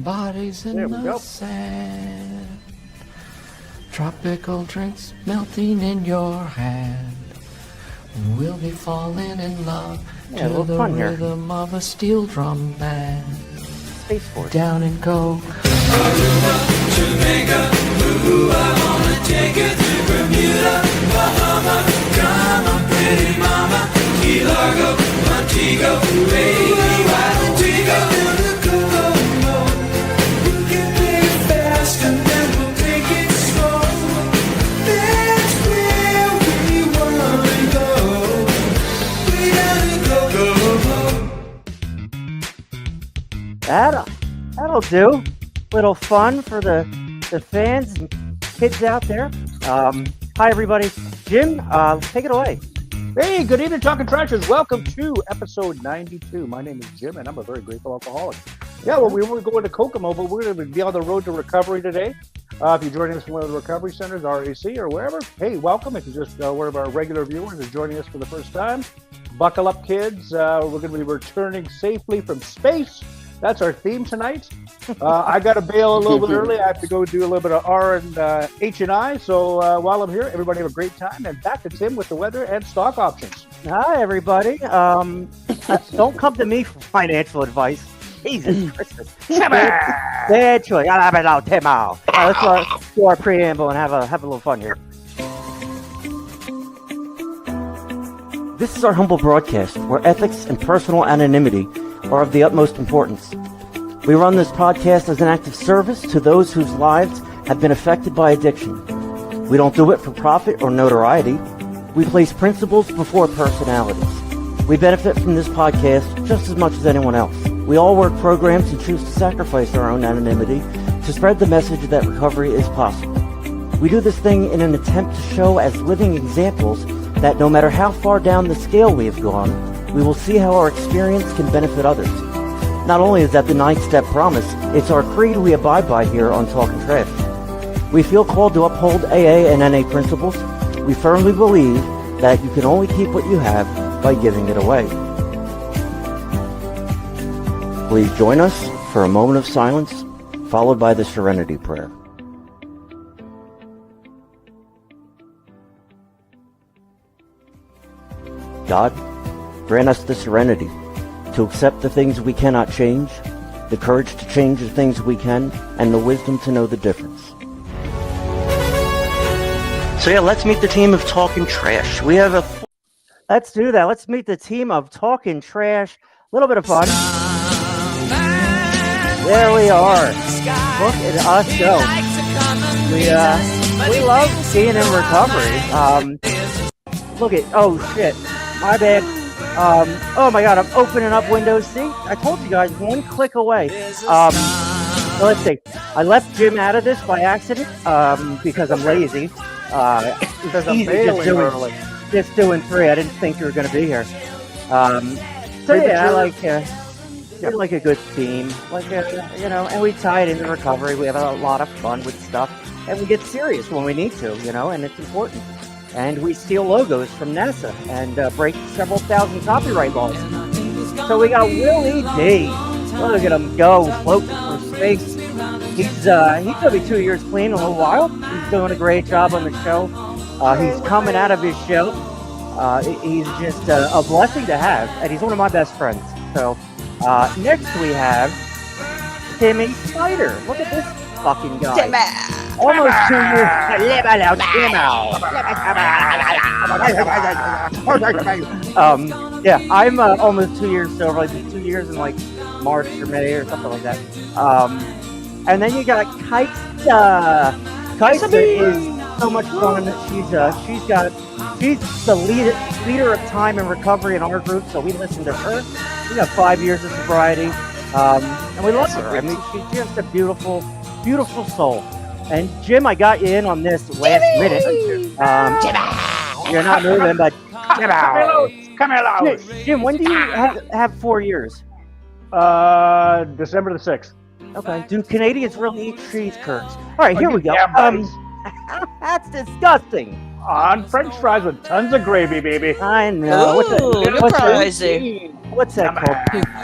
Bodies in the sand, tropical drinks melting in your hand. We'll be falling in love to the rhythm of a steel drum band. Space Force. Down and go. Aruba, Jamaica, ooh, I wanna take you to Bermuda, Bahama, come on, pretty mama, Key Largo, Montego, baby, why don't we go? That'll do. Little fun for the fans and kids out there. Hi, everybody. Jim, take it away. Hey, good evening, Talkin' Trashers. Welcome to episode 92. My name is Jim, and I'm a very grateful alcoholic. Yeah, well, we were going to Kokomo, but we're going to be on the road to recovery today. If you're joining us from one of the recovery centers, RAC, or wherever, hey, welcome. If you're just one of our regular viewers is joining us for the first time, buckle up, kids. We're going to be returning safely from space. That's our theme tonight. I got to bail a little bit early. I have to go do a little bit of R and H and I. So while I'm here, everybody have a great time. And back to Tim with the weather and stock options. Hi, everybody. Don't come to me for financial advice. Jesus Christmas. Bad choice. Let's do our preamble and have a little fun here. This is our humble broadcast where ethics and personal anonymity are of the utmost importance. We run this podcast as an act of service to those whose lives have been affected by addiction. We don't do it for profit or notoriety. We place principles before personalities. We benefit from this podcast just as much as anyone else. We all work programs and choose to sacrifice our own anonymity to spread the message that recovery is possible. We do this thing in an attempt to show as living examples that no matter how far down the scale we have gone, we will see how our experience can benefit others. Not only is that the 9-step promise, it's our creed we abide by here on Talkin' Trash. We feel called to uphold AA and NA principles. We firmly believe that you can only keep what you have by giving it away. Please join us for a moment of silence, followed by the Serenity Prayer. God, grant us the serenity to accept the things we cannot change, the courage to change the things we can, and the wisdom to know the difference. So yeah, let's meet the team of Talkin' Trash. We have Let's do that. Let's meet the team of Talkin' Trash. A little bit of fun. There we are. Look at us go. We love being in recovery. Look at, oh shit, my bad. Oh my god, I'm opening up Windows. See, I told you guys, one click away. So let's see. I left Jim out of this by accident because I'm lazy. Because I'm bailing early. Just doing 3. I didn't think you were going to be here. So yeah, I like a good theme, and we tie it into recovery. We have a lot of fun with stuff, and we get serious when we need to, and it's important. And we steal logos from NASA and break several thousand copyright laws. So we got Willie D. Look at him go, floating through space. He's gonna be 2 years clean in a little while. He's doing a great job on the show. He's coming out of his show. He's just a blessing to have, and he's one of my best friends. So next we have Timmy Spider. Look at this fucking guy. almost 2 years. Yeah, I'm almost 2 years sober. Like 2 years in like March or May or something like that. And then you got Kaisa. Kaisa is so much fun. She's the leader of time and recovery in our group. So we listen to her. We got 5 years of sobriety, and we love her. I mean, she's just a beautiful, beautiful soul. And Jim, I got you in on this last minute. You're not moving, but Come here, Lois. Jim, when do you have 4 years? December the 6th. Okay. Do Canadians really eat cheese curds? All right, here we go. Yeah, That's disgusting. on French fries with tons of gravy, baby. I know. What's that called?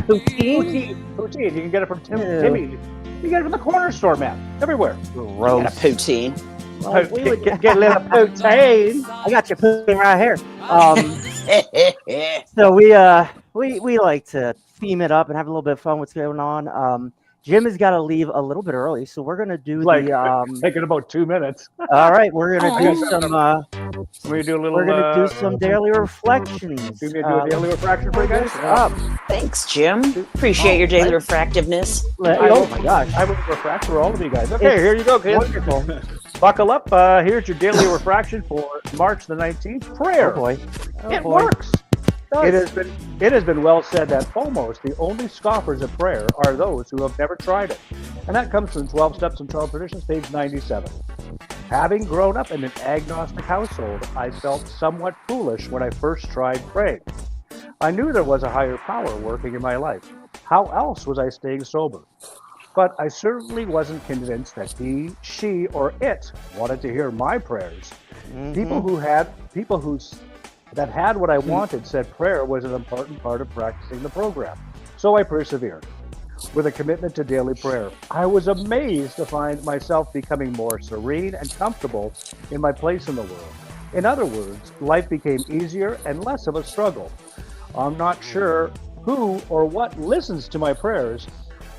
Poutine? Poutine. You can get it from Ew. Timmy. You can get it from the corner store, man. Everywhere. Gross. And a poutine. Well, we would Get a little poutine. I got your poutine right here. So we like to theme it up and have a little bit of fun. What's going on? Jim has got to leave a little bit early, so we're gonna do taking about 2 minutes. All right, we're gonna do some. We do a little. We're gonna do some daily reflections. Do we do a daily refraction for you guys? Up. Thanks, Jim. Appreciate your daily refractiveness. Oh my gosh! I will refract for all of you guys. Okay, here you go, kids. Wonderful. Buckle up. Here's your daily refraction for March the 19th. Prayer. Oh boy. It works. It has been well said that almost the only scoffers at prayer are those who have never tried it. And that comes from 12 Steps and 12 Traditions, page 97. Having grown up in an agnostic household, I felt somewhat foolish when I first tried praying. I knew there was a higher power working in my life. How else was I staying sober? But I certainly wasn't convinced that he, she, or it wanted to hear my prayers. Mm-hmm. People that had what I wanted said prayer was an important part of practicing the program. So I persevered with a commitment to daily prayer. I was amazed to find myself becoming more serene and comfortable in my place in the world. In other words, life became easier and less of a struggle. I'm not sure who or what listens to my prayers,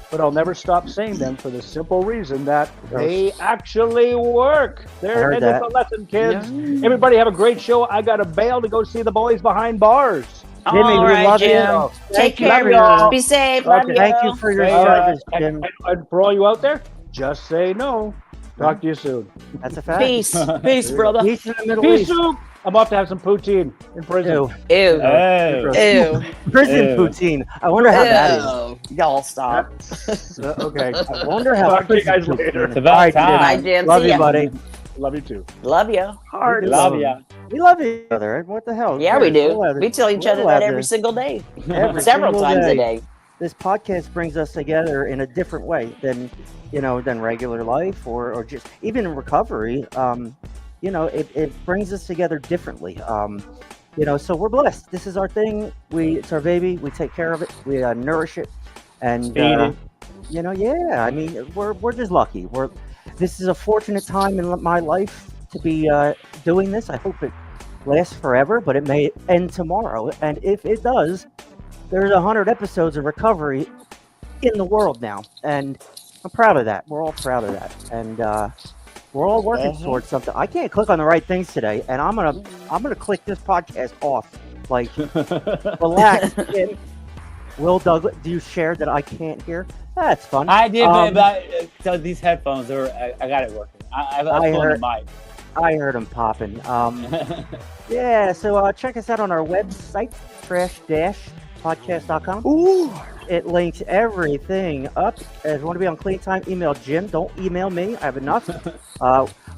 but I'll never stop saying them for the simple reason that they actually work. There it is, a lesson, kids. Yeah. Everybody have a great show. I got to bail to go see the boys behind bars. Jimmy, all we right, love Jim. you. Take Thank care. you. Be safe. Okay. Love you. Thank you for your service, Jim. And for all you out there, just say no. Talk to you soon. That's a fact. Peace. Peace, brother. Peace in the Middle Peace East. soup. I'm off to have some poutine in prison. Ew. Ew. Ew. Prison poutine. I wonder how that is. Y'all stop. Okay. I wonder how. Talk to you guys later. It's about time. Bye, Jim. Love See you, ya. buddy. Love you too. Love you. Hard. Love ya. We love each other. What the hell? Yeah, we do. We'll We tell each other that every single day. Several single times day. a day. This podcast brings us together in a different way than regular life or just even in recovery. It brings us together differently. So we're blessed. This is our thing. It's our baby. We take care of it. We nourish it, and I mean, we're just lucky. This is a fortunate time in my life to be doing this. I hope it lasts forever, but it may end tomorrow. And if it does, there's 100 episodes of recovery in the world now, and I'm proud of that. We're all proud of that, and we're all working towards something. I can't click on the right things today, and I'm gonna click this podcast off. Like, relax. Will Douglas, do you share that I can't hear? That's fun. I did, so these headphones I got it working. I heard the mic. I heard them popping. Yeah, so check us out on our website, trash-podcast.com. Ooh. It links everything up. If you want to be on Clean Time, email Jim. Don't email me. I have enough.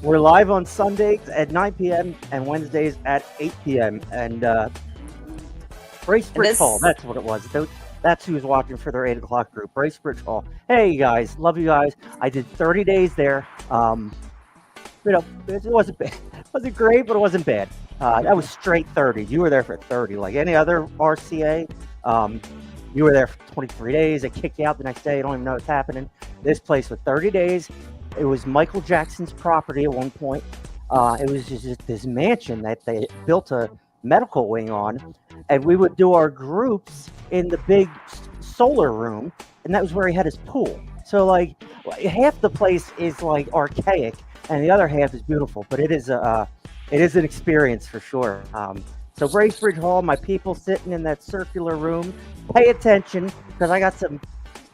We're live on Sundays at 9 p.m. and Wednesdays at 8 p.m. And Bracebridge Hall, that's what it was. That's who's watching for their 8 o'clock group, Bracebridge Hall. Hey, guys. Love you guys. I did 30 days there. It wasn't bad. It wasn't great, but it wasn't bad. That was straight 30. You were there for 30. Like any other RCA, you were there for 23 days. They kick you out the next day. You don't even know what's happening. This place for 30 days. It was Michael Jackson's property at one point. It was just this mansion that they built a medical wing on. And we would do our groups in the big solar room. And that was where he had his pool. So, like, half the place is, like, archaic. and the other half is beautiful. But it is an experience for sure. So Bracebridge Hall, my people sitting in that circular room, pay attention because I got some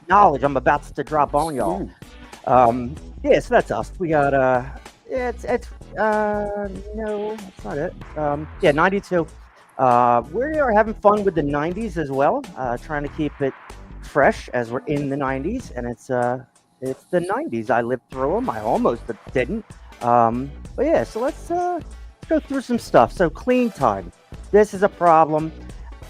knowledge I'm about to drop on y'all. Yeah, so that's us. We got no, that's not it. Yeah, 92. We are having fun with the 90s as well, trying to keep it fresh as we're in the 90s, and it's the 90s. I lived through them. I almost didn't. But yeah, so let's go through some stuff. So clean time. This is a problem,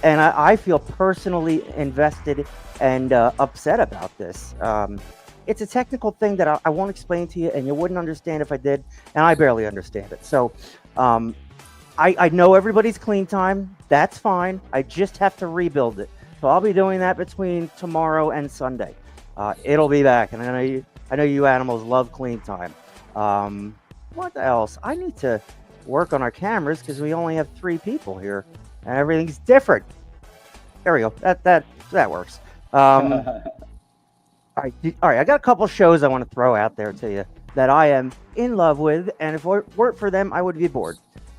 and I feel personally invested and upset about this. It's a technical thing that I won't explain to you, and you wouldn't understand if I did, and I barely understand it. So I know everybody's clean time. That's fine. I just have to rebuild it. So I'll be doing that between tomorrow and Sunday. It'll be back, and I know you animals love clean time. What else? I need to work on our cameras because we only have 3 people here, and everything's different. There we go. That works. All right. I got a couple shows I want to throw out there to you that I am in love with, and if it weren't for them, I would be bored.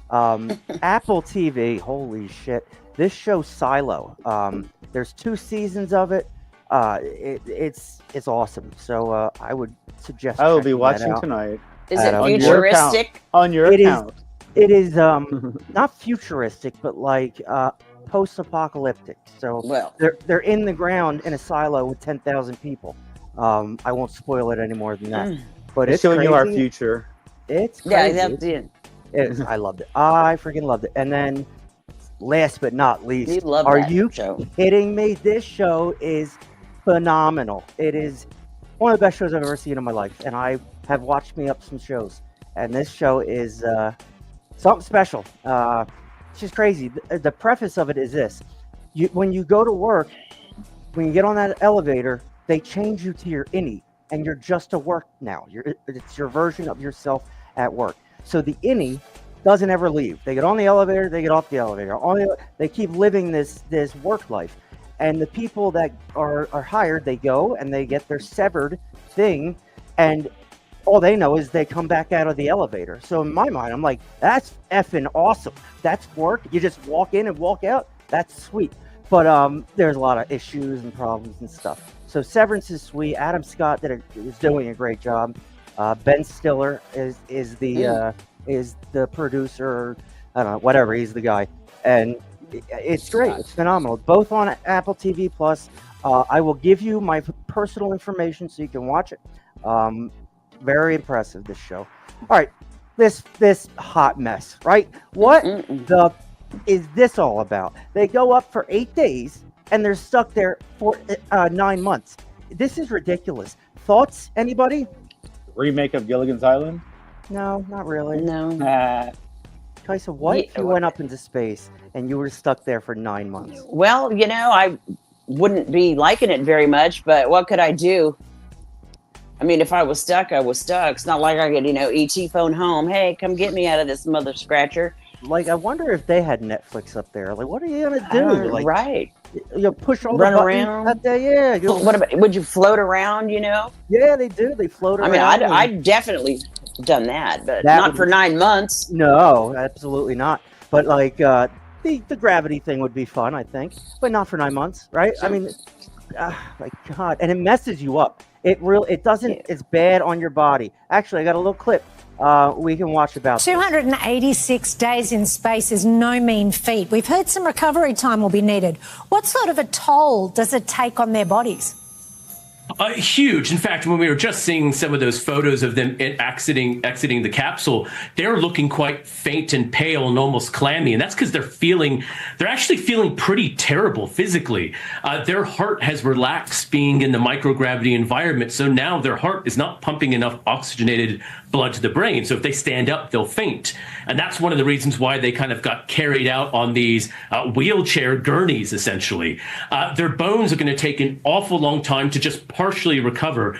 Apple TV, holy shit! This show Silo. There's 2 seasons of it. It's awesome. So I would suggest. I will be watching tonight. Is it futuristic? On your account. It is not futuristic, but like post-apocalyptic. So they're in the ground in a silo with 10,000 people. I won't spoil it any more than that. But it's showing crazy. you our future. It's crazy. Yeah, that's it. I loved it. I freaking loved it. And then, last but not least, are you kidding me? This show is phenomenal. It is one of the best shows I've ever seen in my life, and I have watched me up some shows. And this show is something special. It's just crazy. The preface of it is this: when you go to work, when you get on that elevator, they change you to your innie, and you're just a work now. It's your version of yourself at work. So the innie doesn't ever leave. They get on the elevator, they get off the elevator. They keep living this work life. And the people that are hired, they go and they get their severed thing, and all they know is they come back out of the elevator. So in my mind, I'm like, that's effing awesome. That's work. You just walk in and walk out. That's sweet. But there's a lot of issues and problems and stuff. So Severance is sweet. Adam Scott is doing a great job. Ben Stiller is the producer. I don't know, whatever. He's the guy, and it's great. It's phenomenal. Both on Apple TV Plus. I will give you my personal information so you can watch it. Very impressive, this show. All right, this hot mess, right? What the is this all about? They go up for 8 days and they're stuck there for 9 months. This is ridiculous. Thoughts, anybody? Remake of Gilligan's Island? No, not really. No. Kaisa, what if you went up into space and you were stuck there for 9 months? Well, I wouldn't be liking it very much, but what could I do? I mean, if I was stuck, I was stuck. It's not like I could, ET phone home. Hey, come get me out of this mother scratcher. Like, I wonder if they had Netflix up there. Like, what are you gonna do? Right. Push all Run the around. buttons. Yeah. What about? Would you float around? Yeah, they do. They float around. I mean, I'd definitely done that, but not for 9 months. No, absolutely not. But like, the gravity thing would be fun, I think, but not for 9 months, right? I mean, my God, and it messes you up. It doesn't. Yeah. It's bad on your body. Actually, I got a little clip. We can watch about 286 days in space is no mean feat. We've heard some recovery time will be needed. What sort of a toll does it take on their bodies? Huge. In fact, when we were just seeing some of those photos of them exiting the capsule, they're looking quite faint and pale and almost clammy. And that's because they're actually feeling pretty terrible physically. Their heart has relaxed being in the microgravity environment. So now their heart is not pumping enough oxygenated blood to the brain. So if they stand up, they'll faint. And that's one of the reasons why they kind of got carried out on these wheelchair gurneys, essentially. Their bones are going to take an awful long time to just partially recover.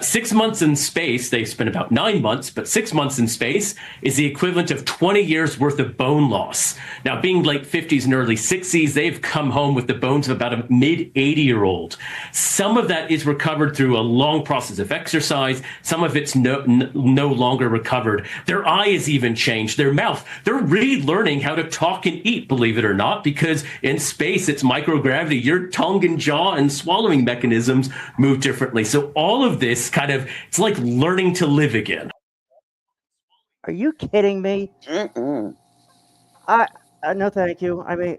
6 months in space, they spent about 9 months, but 6 months in space is the equivalent of 20 years worth of bone loss. Now, being late 50s and early 60s, they've come home with the bones of about a mid 80-year-old. Some of that is recovered through a long process of exercise. Some of it's no longer recovered. Their eyes even changed, their mouth. They're relearning how to talk and eat, believe it or not, because in space, it's microgravity. Your tongue and jaw and swallowing mechanisms move differently. So all of this it's like learning to live again. Are you kidding me? Mm-mm. No, thank you. I mean,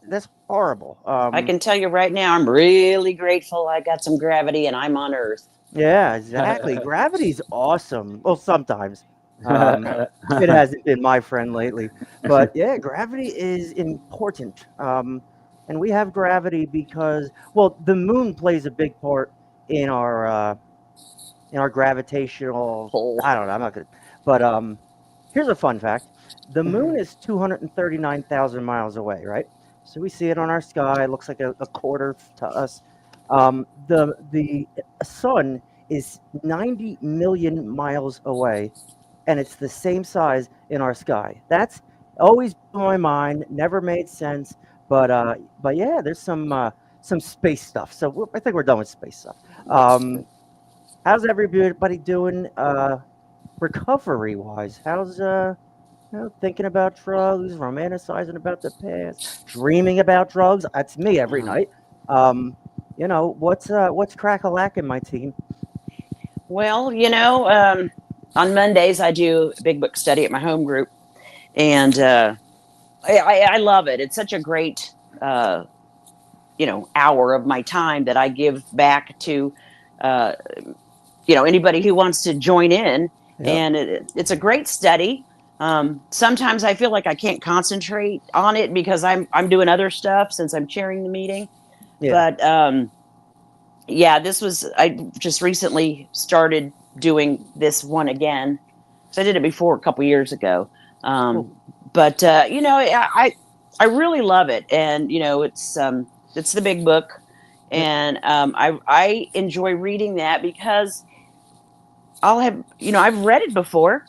that's horrible. I can tell you right now, I'm really grateful I got some gravity and I'm on Earth. Yeah, exactly. Gravity's awesome. Well, sometimes. It hasn't been my friend lately, but yeah, gravity is important. And we have gravity because, well, the moon plays a big part in our gravitational. Pull. I don't know. I'm not gonna. But here's a fun fact: the moon is 239,000 miles away, right? So we see it on our sky. It looks like a quarter to us. The sun is 90 million miles away, and it's the same size in our sky. That's always blew my mind. Never made sense. But yeah, there's some space stuff. So I think we're done with space stuff. How's everybody doing recovery wise? How's thinking about drugs, romanticizing about the past, dreaming about drugs? That's me every night. What's crack-a-lacking, my team? Well, on Mondays I do a big book study at my home group, and I love it. It's such a great hour of my time that I give back to anybody who wants to join in. Yep. And it's a great study. Sometimes I feel like I can't concentrate on it because I'm doing other stuff since I'm chairing the meeting. Yeah. But I just recently started doing this one again. So I did it before a couple years ago. Cool. But I really love it, and it's the big book, and I enjoy reading that because I've read it before,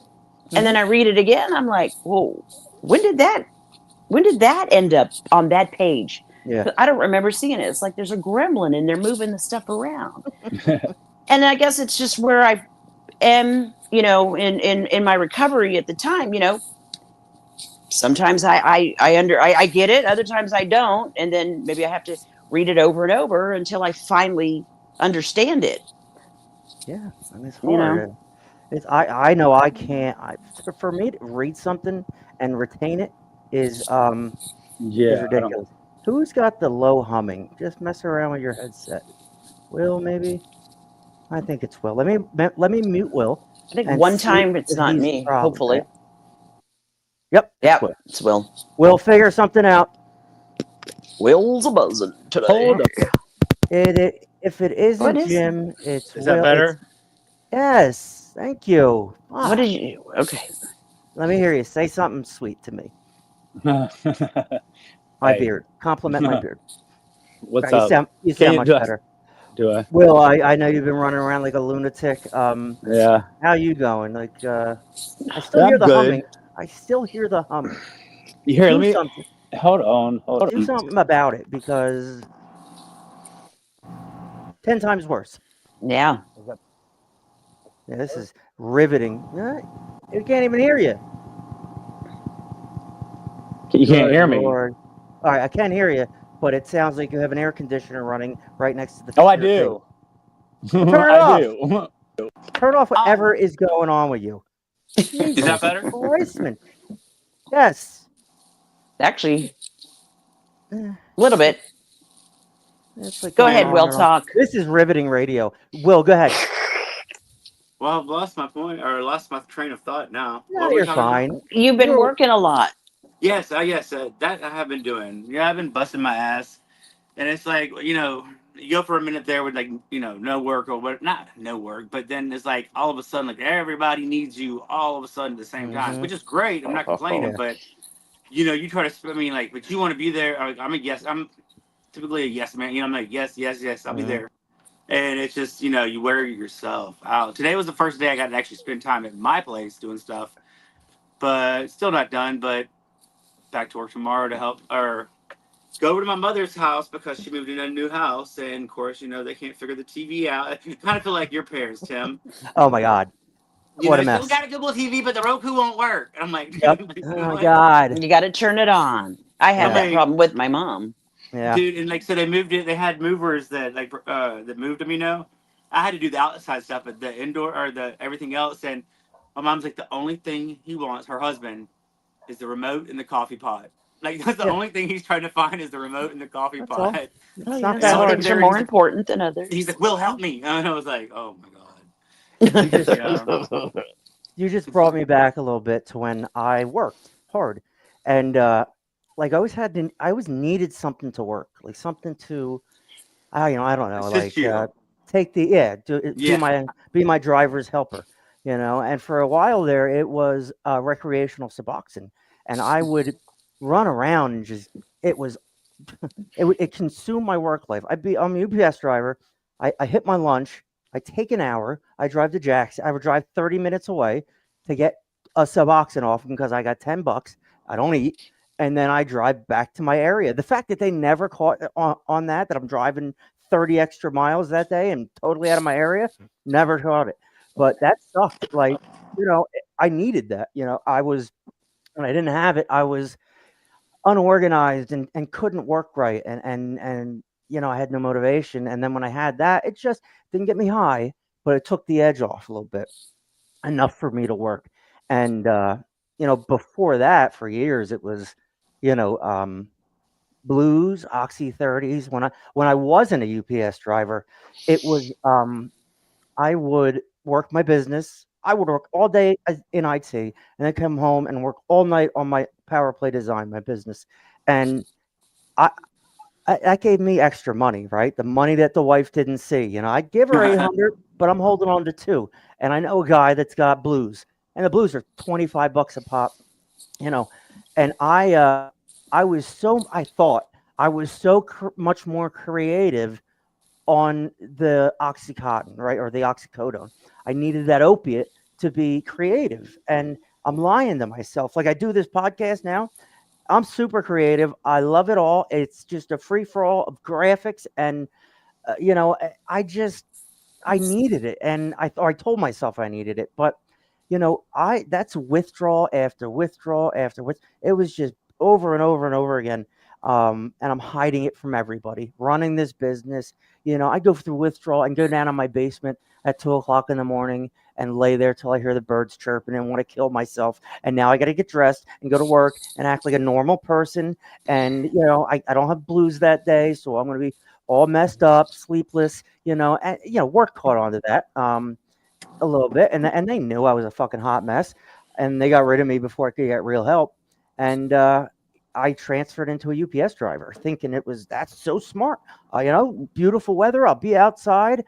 and then I read it again. I'm like, whoa, when did that end up on that page? Yeah. I don't remember seeing it. It's like there's a gremlin and they're moving the stuff around. And I guess it's just where I am, in my recovery at the time, sometimes I get it, other times I don't, and then maybe I have to read it over and over until I finally understand it. Yeah, I mean, it's hard. I know I can't. For me to read something and retain it is ridiculous. Who's got the low humming? Just mess around with your headset. Will, maybe? I think it's Will. Let me mute Will. I think one time it's not me, hopefully. Yep. Yeah, it's Will. We'll figure something out. Will's a buzzing today. Hold up. If it isn't Jim, it's Is Will. that better? Yes. Thank you. What did you? Okay. Let me hear you say something sweet to me. My beard. Compliment my beard. What's up? You sound much better. Do I? Will, I know you've been running around like a lunatic. Yeah. How you going? Like, I still hear the humming. I still hear the humming. Here, let me. Hold on. Do something about it because 10 times worse. Yeah. Yeah, this is riveting. You can't even hear you. You can't hear me. Lord. All right, I can hear you, but it sounds like you have an air conditioner running right next to the. Oh, I do. Turn it off. Turn off whatever is going on with you. Is that better? Christman. Yes. Actually, a little bit. Like go ahead, Will. Talk. This is riveting radio. Will, go ahead. Well, I've lost my point, or lost my train of thought now. No, you're fine. You've been working a lot. Yes, that I have been doing. Yeah, I've been busting my ass. And it's like, you go for a minute there with like, no work or what, not no work, but then it's like all of a sudden, like everybody needs you all of a sudden at the same time, which is great. I'm not complaining, but you try to, but you want to be there. I'm typically a yes man. I'm like, yes, I'll be there. And it's just, you wear yourself out. Today was the first day I got to actually spend time at my place doing stuff, but still not done. But back to work tomorrow to help or go over to my mother's house because she moved in a new house. And of course, they can't figure the TV out. I kind of feel like your parents, Tim. Oh my God, what a Still mess. got a Google TV, but the Roku won't work. I'm like, Yep. Oh my God. You got to turn it on. I had I'm that like, problem with my mom. Yeah. dude, and so they moved it. They had movers that that moved them. I had to do the outside stuff, but the indoor or the everything else. And my mom's like, the only thing he wants, her husband, is the remote and the coffee pot. Like that's the Yeah. only thing he's trying to find is the remote and the coffee That's all. pot. It's not that Some hard. things are more important than He's others. like, "Will help me," and I was like, "Oh my god." You just Yeah. you just brought me back a little bit to when I worked hard, and like I always needed something to work, like something to I don't know, Assist like you. take the Yeah. be my driver's helper, and for a while there it was recreational Suboxone, and I would run around and just it was it consumed my work life. I'm a UPS driver. I hit my lunch. I take an hour. I drive to Jackson. I would drive 30 minutes away to get a Suboxone off because I got $10. I don't eat, and then I drive back to my area. The fact that they never caught on that I'm driving 30 extra miles that day and totally out of my area, never caught it. But that sucked. Like I needed that. I was when I didn't have it. I was unorganized and couldn't work right and I had no motivation, and then when I had that it just didn't get me high, but it took the edge off a little bit, enough for me to work. And before that for years it was you know blues, oxy 30s. When I wasn't a UPS driver, it was I would work my business. I would work all day in IT and then come home and work all night on my power play design, my business. And I, that gave me extra money, right? The money that the wife didn't see. I'd give her 800, but I'm holding on to two. And I know a guy that's got blues, and the blues are $25 a pop, you know. And I thought I was so much more creative on the Oxycontin, right, or the oxycodone. I needed that opiate to be creative, and I'm lying to myself. Like I do this podcast now. I'm super creative. I love it all. It's just a free for all of graphics, and I needed it, and I told myself I needed it, but that's withdrawal after withdrawal after it was just over and over and over again. And I'm hiding it from everybody. Running this business, I go through withdrawal and go down in my basement at 2 o'clock in the morning and lay there till I hear the birds chirping and want to kill myself. And now I got to get dressed and go to work and act like a normal person. And I don't have blues that day, so I'm going to be all messed up, sleepless. And work caught on to that a little bit, and they knew I was a fucking hot mess, and they got rid of me before I could get real help. And I transferred into a UPS driver, thinking that's so smart. Beautiful weather, I'll be outside.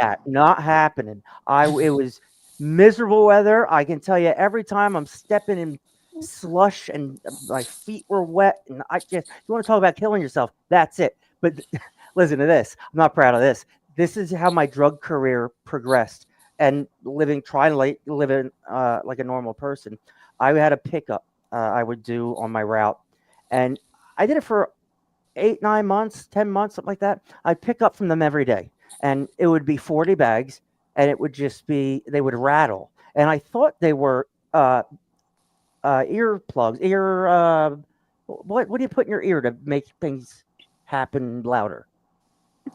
That not happening. It was miserable weather. I can tell you, every time I'm stepping in slush and my feet were wet, and you want to talk about killing yourself? That's it. But listen to this. I'm not proud of this. This is how my drug career progressed, and trying to live in like a normal person. I had a pickup I would do on my route, and I did it for 8, 9 months, 10 months, something like that. I'd pick up from them every day, and it would be 40 bags, and it would just be they would rattle, and I thought they were earplugs, what do you put in your ear to make things happen louder?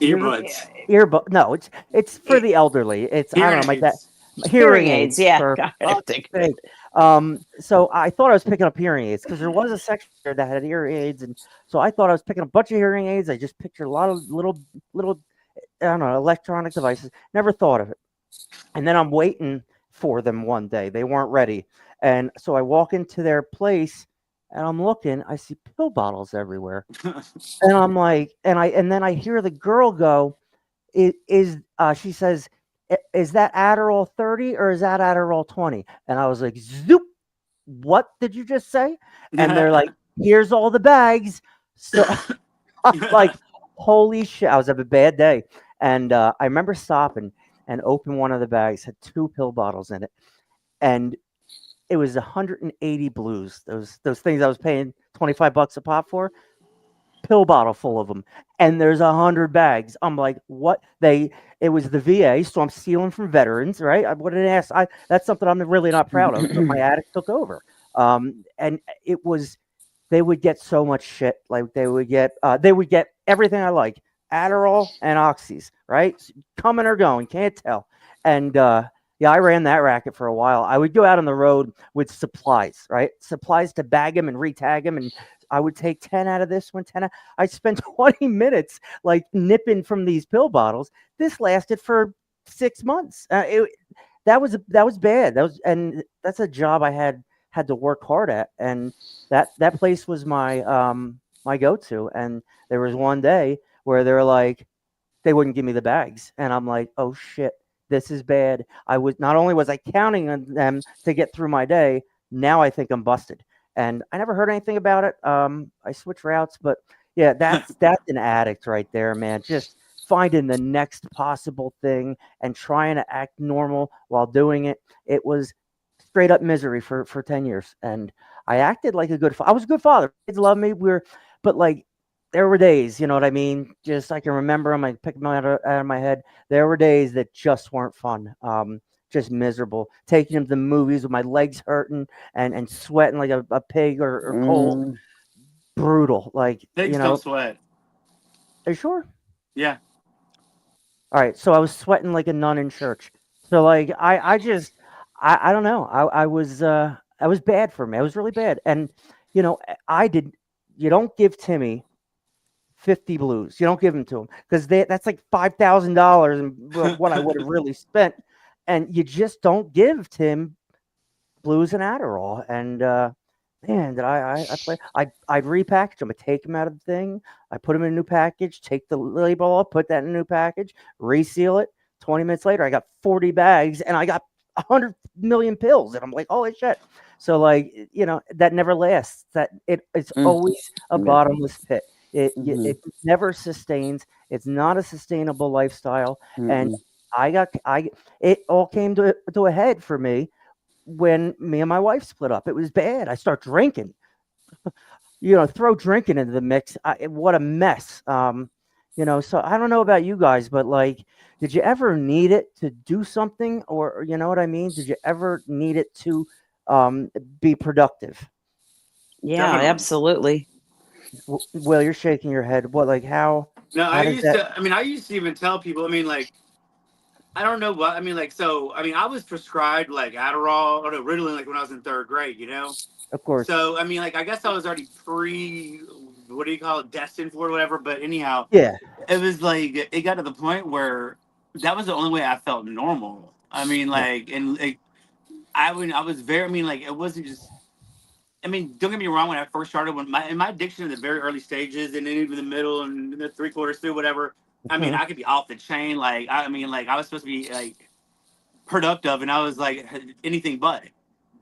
Earbuds. Earbud. No, it's for the elderly. It's I don't know, like that. Hearing aids. Yeah. For God, fuck's sake. So I thought I was picking up hearing aids because there was a section there that had hearing aids, and so I thought I was picking up a bunch of hearing aids. I just pictured a lot of little I don't know, electronic devices. Never thought of it. And then I'm waiting for them one day. They weren't ready, and so I walk into their place. And I'm looking, I see pill bottles everywhere. And I'm like, and then I hear the girl go, she says, is that Adderall 30 or is that Adderall 20? And I was like, zoop, what did you just say? And they're like, here's all the bags. So I'm like, holy shit, I was having a bad day. And I remember stopping and opened one of the bags, had 2 pill bottles in it, and it was 180 blues. Those things I was paying $25 a pop for, pill bottle full of them, and there's 100 bags. I'm like, what? It was the VA, so I'm stealing from veterans, right? What an ass! That's something I'm really not proud of, but my addict took over. And it was they would get so much shit. Like they would get everything I like, Adderall and Oxys, right? Coming or going, can't tell. And yeah, I ran that racket for a while. I would go out on the road with supplies, right? Supplies to bag them and retag them, and I would take 10 out of this one, 10 out. I spent 20 minutes like nipping from these pill bottles. This lasted for 6 months. That was bad. That's a job I had to work hard at, and that place was my go-to. And there was one day where they wouldn't give me the bags, and I'm like, oh shit, this is bad. Not only was I counting on them to get through my day, now I think I'm busted. And I never heard anything about it. I switched routes, but yeah, that's an addict right there, man. Just finding the next possible thing and trying to act normal while doing it. It was straight up misery for 10 years. And I acted like a good father. I was a good father. Kids love me. But like, there were days, you know what I mean? Just I can remember them. I pick them out of my head. There were days that just weren't fun. Just miserable. Taking them to the movies with my legs hurting and sweating like a pig or cold. Brutal. Like, Pigs don't sweat. Are you sure? Yeah. All right. So I was sweating like a nun in church. So like I don't know. I was bad for me. I was really bad. And you don't give Timmy 50 blues. You don't give them to him because that's like $5,000 and what I would have really spent. And you just don't give Tim blues and Adderall. And man, did I'd repackage them. I take them out of the thing. I put them in a new package. Take the label off. Put that in a new package. Reseal it. 20 minutes later, I got 40 bags and I got 100 million pills. And I'm like, holy shit. So like, that never lasts. It's always a bottomless pit. It never sustains. It's not a sustainable lifestyle. And it all came to a head for me when me and my wife split up. It was bad. I start drinking. Throw drinking into the mix. What a mess. So I don't know about you guys, but like, did you ever need it to do something, or you know what I mean? Did you ever need it to be productive? Yeah, absolutely. Well, you're shaking your head. What, like how? No, I used to even tell people. I mean, like, I don't know what. I mean, like, so I mean, I was prescribed like Adderall or Ritalin like when I was in 3rd grade. Of course. So I mean, like, I guess I was already what do you call it, destined for it, or whatever. But anyhow, yeah, it was like it got to the point where that was the only way I felt normal. I mean, like, and like, I was very. I mean, like, it wasn't just. I mean, don't get me wrong. When I first started, in my addiction in the very early stages, and then even the middle and the 3/4 through, whatever. I mean, I could be off the chain. Like, I mean, like, I was supposed to be like productive, and I was like anything but.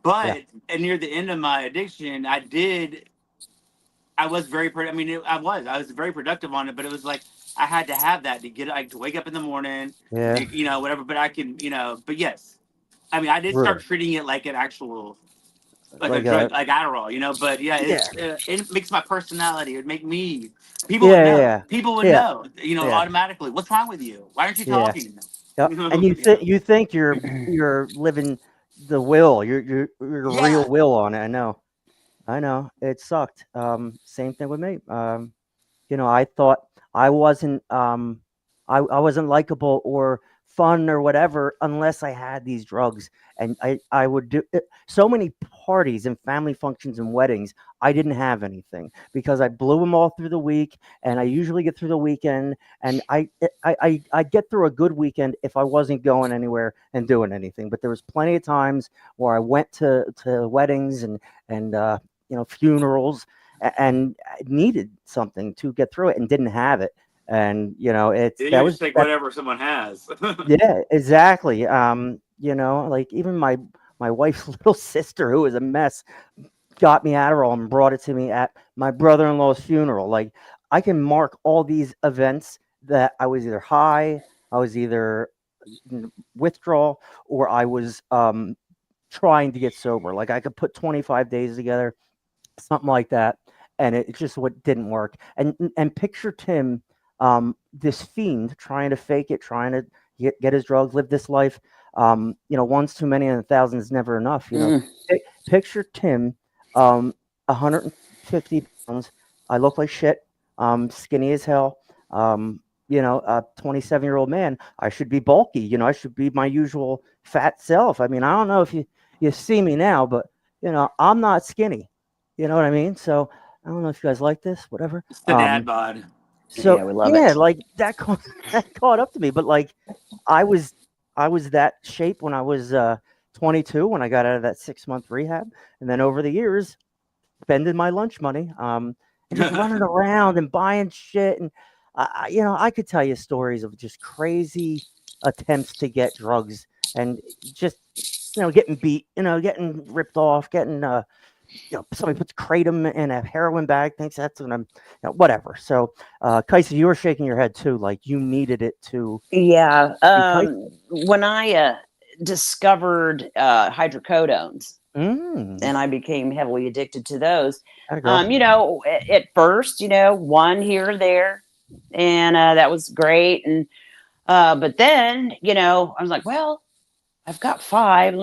But and near the end of my addiction, I was very. I mean, I was very productive on it, but it was like I had to have that to get to wake up in the morning, whatever. But I can, But yes, I mean, I did start treating it like an actual. Like a drug, like Adderall, but it makes my personality. It make me. People would know. People would know. Automatically. What's wrong with you? Why aren't you talking? And you think you're living the will. You're real will on it. I know. It sucked. Same thing with me. I thought I wasn't. I wasn't likable or fun or whatever unless I had these drugs. And I would do so many parties and family functions and weddings. I didn't have anything because I blew them all through the week, and I usually get through the weekend. And I get through a good weekend if I wasn't going anywhere and doing anything. But there was plenty of times where I went to weddings and funerals and needed something to get through it and didn't have it. And that was like whatever someone has. Yeah, exactly. Like even my wife's little sister, who was a mess, got me Adderall and brought it to me at my brother-in-law's funeral. Like, I can mark all these events that I was either high, I was either withdrawal, or I was trying to get sober. Like I could put 25 days together, something like that, and it just what didn't work. And picture Tim, this fiend trying to fake it, trying to get his drugs, live this life. One's too many and a thousand is never enough. Picture Tim, 150 pounds. I look like shit. Skinny as hell. A 27-year-old man. I should be bulky. I should be my usual fat self. I mean, I don't know if you see me now, but I'm not skinny. You know what I mean? So I don't know if you guys like this, whatever. It's the dad bod. So Yeah, we love it. like that caught up to me. But like I was that shape when I was 22, when I got out of that 6-month rehab, and then over the years, spending my lunch money, and just running around and buying shit, and I could tell you stories of just crazy attempts to get drugs, and just getting beat, getting ripped off, getting somebody puts kratom in a heroin bag, thinks that's what I'm, whatever. So, Kaisa, you were shaking your head too, like you needed it to. Yeah. When I discovered hydrocodones, and I became heavily addicted to those, at first, one here or there, and that was great. And but then, I was like, well, I've got 5.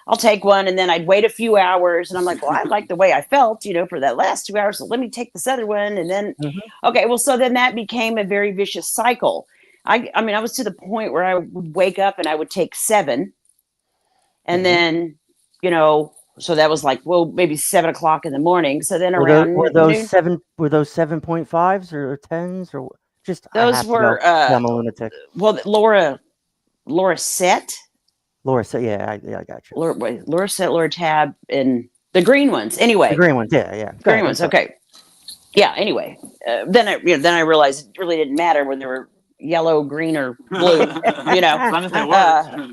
I'll take one. And then I'd wait a few hours, and I'm like, well, I like the way I felt, for that last 2 hours. So let me take this other one. And then, okay, well, so then that became a very vicious cycle. I was to the point where I would wake up and I would take 7. And then, so that was like, well, maybe 7 o'clock in the morning. So then around were those noon, 7.5s or 10s or just those were I'm a lunatic. Well, Laura Set. Laura said, yeah, I got you. Laura Set, Laura Tab, and the green ones. Anyway, the green ones, yeah. Green ones, okay. Yeah. Anyway, then I realized it really didn't matter when they were yellow, green, or blue.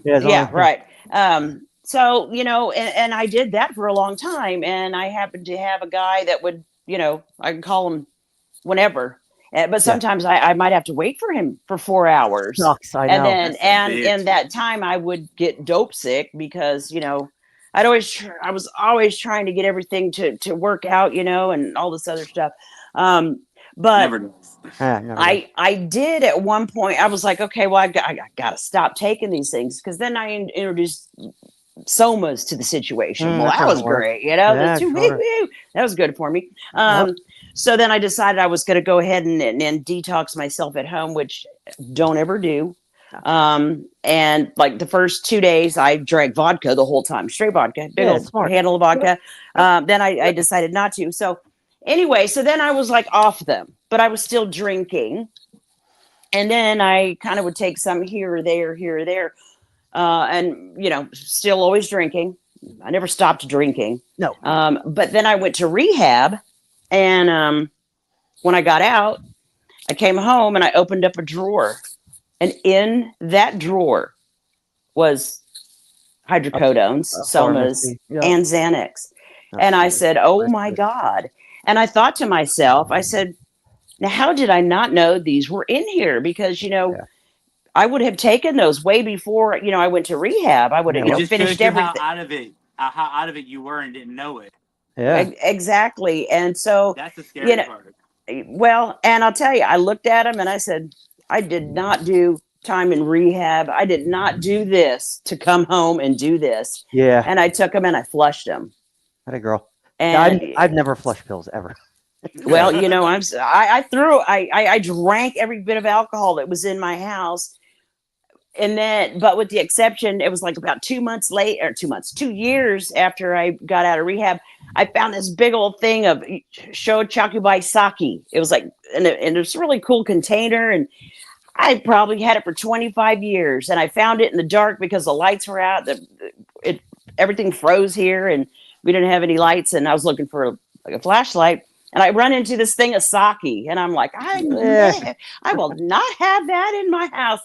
Yeah, right. So and I did that for a long time, and I happened to have a guy that would, I can call him whenever. But sometimes I might have to wait for him for 4 hours. Sucks, I know. And then, and in that time, I would get dope sick because, I was always trying to get everything to work out, and all this other stuff. But Never. I did at one point. I was like, okay, well, I got to stop taking these things, because then I introduced somas to the situation. Well, that was great. That was good for me. So then I decided I was going to go ahead and detox myself at home, which don't ever do. And like the first 2 days, I drank vodka the whole time, straight vodka, big old handle of vodka. Then I decided not to. So anyway, so then I was like off them, but I was still drinking. And then I kind of would take some here or there, and, still always drinking. I never stopped drinking. No. But then I went to rehab. And when I got out, I came home and I opened up a drawer. And in that drawer was hydrocodones, somas, and Xanax. And I said, oh, my God. And I thought to myself, I said, now, how did I not know these were in here? Because, I would have taken those way before, I went to rehab. I would have, finished everything. How out of it you were and didn't know it. Yeah, exactly. And so that's the scary part. Well, and I'll tell you, I looked at him and I said, I did not do time in rehab. I did not do this to come home and do this. Yeah. And I took him and I flushed him. That a girl. And I've never flushed pills ever. Well, I drank every bit of alcohol that was in my house. And then, but with the exception, it was like about 2 months late, or 2 years after I got out of rehab, I found this big old thing of Shochakubai sake. It was like, and it's a really cool container. And I probably had it for 25 years. And I found it in the dark because the lights were out. Everything froze here and we didn't have any lights. And I was looking for a flashlight. And I run into this thing of sake. And I'm like, I will not have that in my house.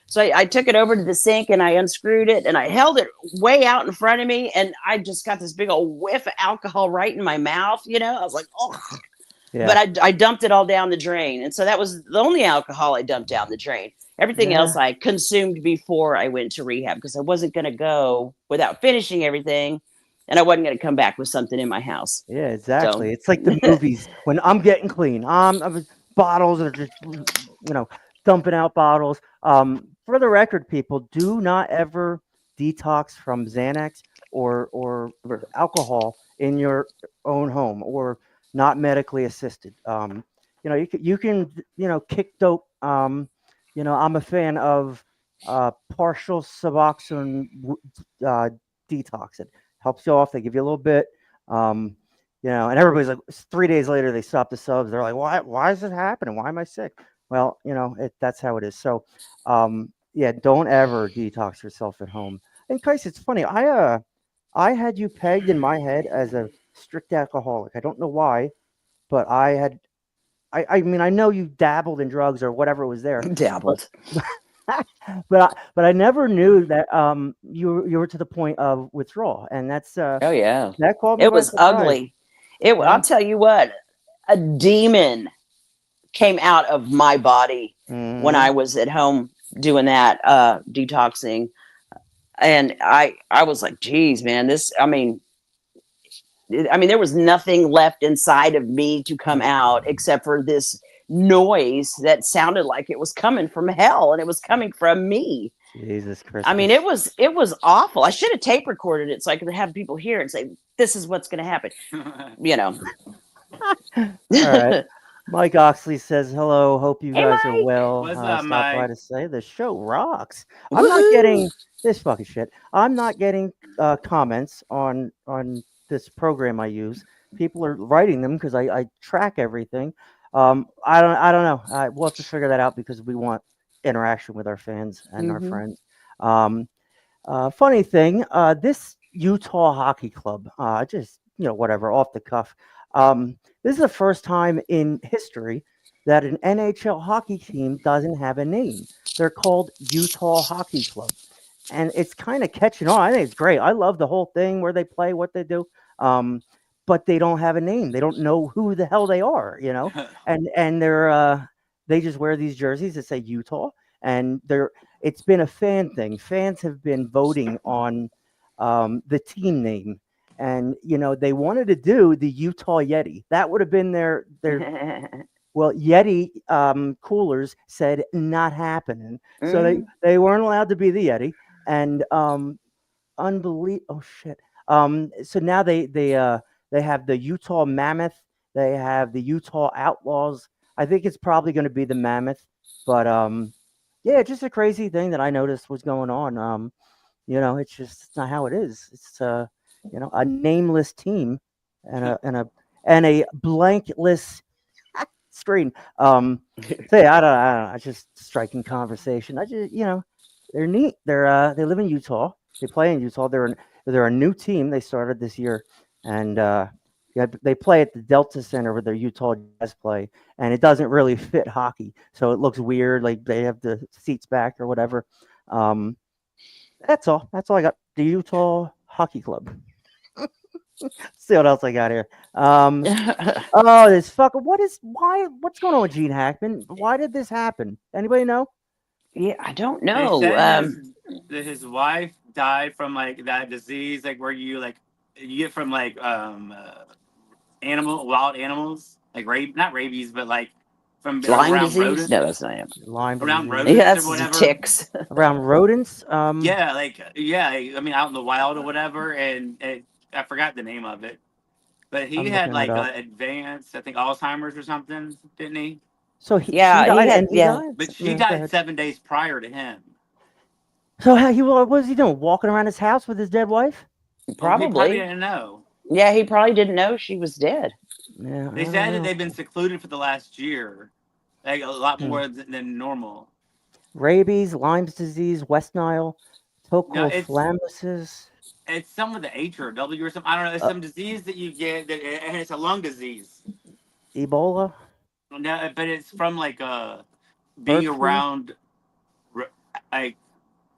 So I took it over to the sink and I unscrewed it and I held it way out in front of me. And I just got this big old whiff of alcohol right in my mouth. I was like, oh, Yeah. But I dumped it all down the drain. And so that was the only alcohol I dumped down the drain. Everything Yeah. else I consumed before I went to rehab because I wasn't going to go without finishing everything. And I wasn't going to come back with something in my house. Yeah, So exactly. It's like the movies when I'm getting clean. Bottles are just dumping out bottles. For the record, people, do not ever detox from Xanax or alcohol in your own home or not medically assisted. You can kick dope. I'm a fan of partial Suboxone detox. It helps you off. They give you a little bit. Um, and everybody's like, 3 days later, they stop the subs. They're like, why is it happening? Why am I sick? Well, that's how it is. So, yeah, don't ever detox yourself at home. And Kais, it's funny. I had you pegged in my head as a strict alcoholic. I don't know why, but I mean, I know you dabbled in drugs or whatever was there. dabbled. But I never knew that you were to the point of withdrawal, and that's Oh yeah, that caught me it by was surprise. ugly. Yeah. I'll tell you what, a demon came out of my body when I was at home doing that detoxing, and I was like, geez, man, there was nothing left inside of me to come out except for this noise that sounded like it was coming from hell, and it was coming from me. Jesus Christ. It was awful. I should have tape recorded it so I could have people hear and say, this is what's going to happen. All right. Mike Oxley says hello. Hope you Hey, guys are Mike. well. What's Stop up, by Mike? to say the show rocks. I'm not getting this fucking shit. I'm not getting comments on this program I use. People are writing them because I track everything. I don't know. We'll have to figure that out because we want interaction with our fans and our friends. Funny thing, this Utah Hockey Club, just whatever, off the cuff. This is the first time in history that an NHL hockey team doesn't have a name. They're called Utah Hockey Club, and it's kind of catching on. I think it's great. I love the whole thing where they play, what they do, but they don't have a name. They don't know who the hell they are, and they just wear these jerseys that say Utah, and it's been a fan thing. Fans have been voting on the team name. And they wanted to do the Utah Yeti. That would have been their well, Yeti coolers said not happening, so they weren't allowed to be the Yeti. And oh shit. So now they have the Utah Mammoth. They have the Utah Outlaws. I think it's probably going to be the Mammoth, but yeah, just a crazy thing that I noticed was going on. It's not how it is. It's a nameless team and a blankless screen. Say I don't know. It's just striking conversation. I just they're neat. They live in Utah. They play in Utah. They're a new team. They started this year, and they play at the Delta Center where their Utah Jazz play, and it doesn't really fit hockey, so it looks weird. Like they have the seats back or whatever. That's all. That's all I got. The Utah Hockey Club. See what else I got here. This fucker. What's going on with Gene Hackman? Why did this happen? Anybody know? Yeah, I don't They know. said his wife died from like that disease, like where you get from like wild animals, like not rabies, but like from Lyme around disease? rodents. No, that's not it. Lyme Around disease. rodents Yeah, or that's the whatever. ticks. Around rodents. Out in the wild or whatever, and I forgot the name of it, but he I'm had looking it like up. advanced, I think Alzheimer's or something, didn't he? So he Yeah, died he had- and he yeah. died. But she Yeah, go died ahead. 7 days prior to him. So what was he doing? Walking around his house with his dead wife? He probably Probably. didn't know. Yeah, he probably didn't know she was dead. Yeah, They said that they've been secluded for the last year, like a lot more than normal. Rabies, Lyme's disease, West Nile, tocophlemosis. It's some of the H or W or something. I don't know. It's some disease that you get, and it's a lung disease. Ebola. No, but it's from like Bird being flu? around like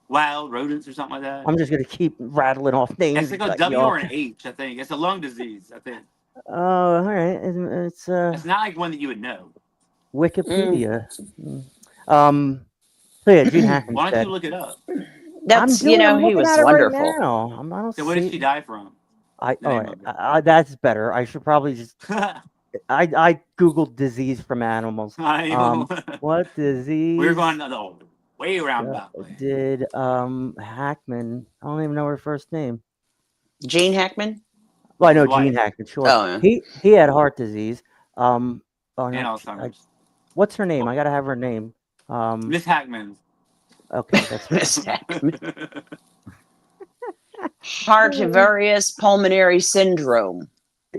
wild rodents or something like that. I'm just gonna keep rattling off names. It's like a and cut you W or off. an H, I think. It's a lung disease, I think. Oh, all right. It's It's not like one that you would know. Wikipedia. So yeah, Gene Hackman's Why don't dead. you look it up? I'm That's, you know, he looking was at it right wonderful. now. I don't So what did see. she die from? I The name of it. that's better. I should probably just. I googled disease from animals. I know. What disease? We were going the way roundabout way. Did Hackman? I don't even know her first name. Gene Hackman? Well, I know His wife. Gene Hackman. Sure. Oh, yeah. He had heart disease. Oh And no. Alzheimer's. What's her name? I gotta have her name. Miss Hackman. Okay, that's Miss Hackman. Heart various pulmonary syndrome.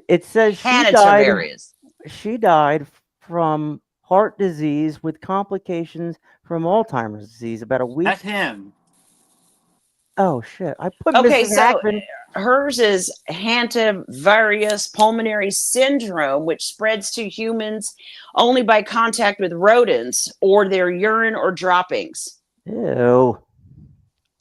It says she Hannah died. Tavarius. She died from heart disease with complications from Alzheimer's disease about a week. That's him. Oh shit! I put Okay, Mrs. so Hackman. hers is hantavirus pulmonary syndrome, which spreads to humans only by contact with rodents or their urine or droppings. Ew.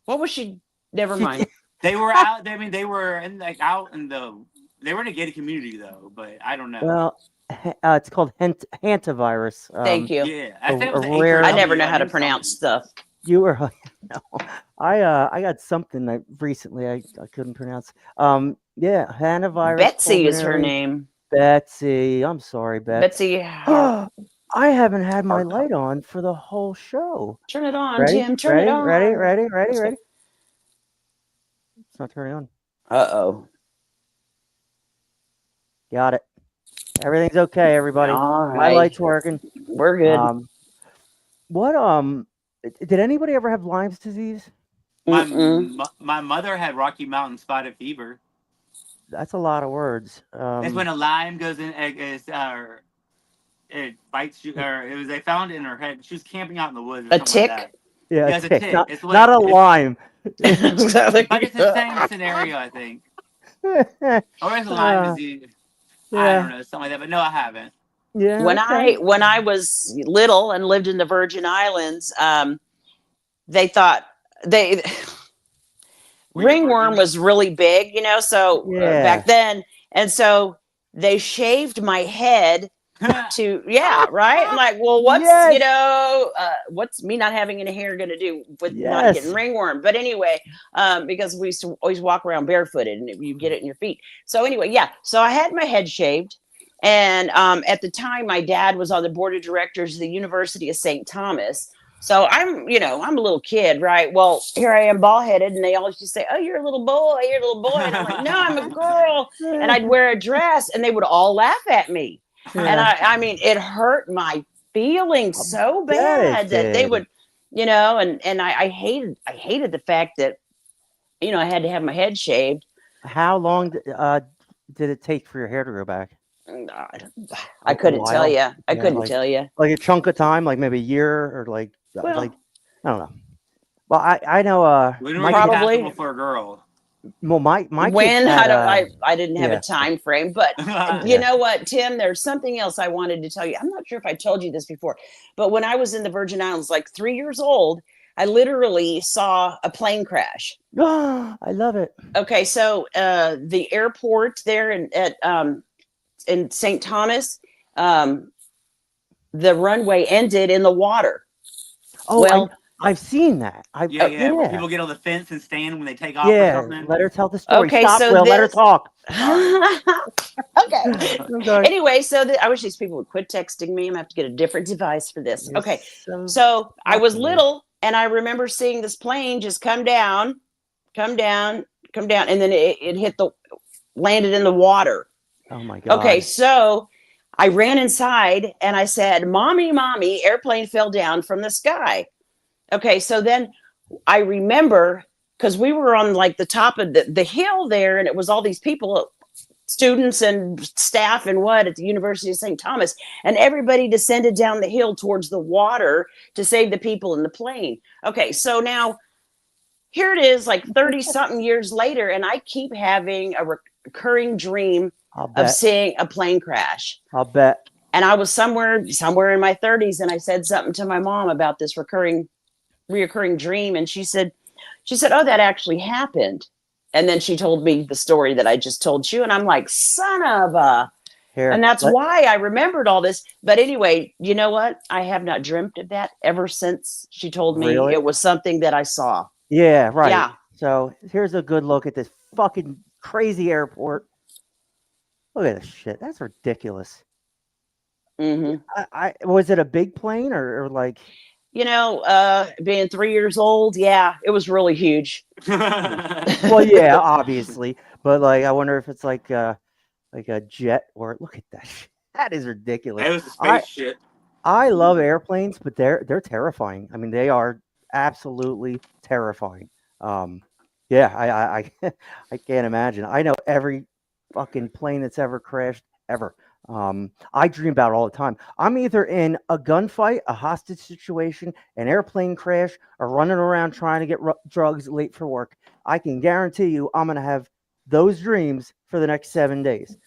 What was she? Never mind. They were out. I mean, they were out in the. They were in a gated community though, but I don't know. Well, it's called hantavirus. Thank you. Yeah, I think it was a the rare- I never know HRW, how to knew pronounce something. stuff. You were. No, I got something that recently I couldn't pronounce. Yeah, hantavirus. Betsy is her pulmonary- name. Betsy. I'm sorry, Betsy. Betsy. I haven't had my light on for the whole show. Turn it on, Ready? Tim. Turn ready? it on. Ready? Let's go. Ready? It's not turning on. Uh-oh. Got it. Everything's okay, everybody. All My right. light's working. We're good. What did anybody ever have Lyme's disease? My mother had Rocky Mountain spotted fever. That's a lot of words. It's when a Lyme goes in. It bites you, or it was. They found it in her head. She was camping out in the woods. Or A something tick? Like that. Yeah, Yeah, it's a tick. Not, It's what- not a it's- Lyme. Like it's the same scenario, I think. Or it's Lyme disease. I yeah. don't know, something like that. But no, I haven't. Yeah. When okay. I was little and lived in the Virgin Islands, they thought ringworm was really big, so Yeah. back then, and so they shaved my head to right. I'm like, well, what's Yes. what's me not having any hair going to do with not Yes. getting ringworm? But anyway, because we used to always walk around barefooted and you get it in your feet. So anyway, so I had my head shaved. And at the time, my dad was on the board of directors of the University of St. Thomas. So I'm a little kid, right? Well, here I am bald headed, and they always just say, "Oh, you're a little boy, you're a little boy." And I'm like, "No, I'm a girl." And I'd wear a dress, and they would all laugh at me. And I mean, it hurt my feelings so bad that they would, and I hated the fact that, I had to have my head shaved. How long did it take for your hair to grow back? I couldn't tell you. I couldn't like, tell you. Like a chunk of time, like maybe a year, or like I don't know. Well, I know. Probably for a girl. Well, my when kids had, I didn't have a time frame, but you know what, Tim? There's something else I wanted to tell you. I'm not sure if I told you this before, but when I was in the Virgin Islands, like 3 years old, I literally saw a plane crash. I love it. Okay, so the airport there in St. Thomas, the runway ended in the water. Oh, well, I've seen that. Where people get on the fence and stand when they take off. Yeah, or something. let her tell the story. Okay, Stop, so Will. Let her talk. Okay. Anyway, so I wish these people would quit texting me. I'm gonna have to get a different device for this. Okay, so I was little, and I remember seeing this plane just come down, and then it landed in the water. Oh my God. Okay, so I ran inside and I said, "Mommy, mommy, airplane fell down from the sky." Okay, so then I remember, because we were on like the top of the hill there, and it was all these people, students and staff and at the University of St. Thomas, and everybody descended down the hill towards the water to save the people in the plane. Okay, so now here it is, like 30 something years later, and I keep having a recurring dream of seeing a plane crash. I'll bet. And I was somewhere in my 30s, and I said something to my mom about this reoccurring dream, and she said, "Oh, that actually happened." And then she told me the story that I just told you, and I'm like, son of a. Here, And that's why I remembered all this. But anyway, you know what? I have not dreamt of that ever since she told me Really? it was something that I saw. Yeah, right. Yeah. So here's a good look at this fucking crazy airport. Look at this shit. That's ridiculous. Hmm. I was it a big plane or like? You know, being 3 years old, yeah, it was really huge. Well, yeah, obviously, but like I wonder if it's like a jet or look at that shit. That is ridiculous. It was a space shit. I love airplanes, but they're terrifying. I mean, they are absolutely terrifying. Yeah, I I can't imagine. I know every fucking plane that's ever crashed ever. I dream about it all the time. I'm either in a gunfight, a hostage situation, an airplane crash, or running around trying to get drugs late for work. I can guarantee you, I'm gonna have those dreams for the next 7 days.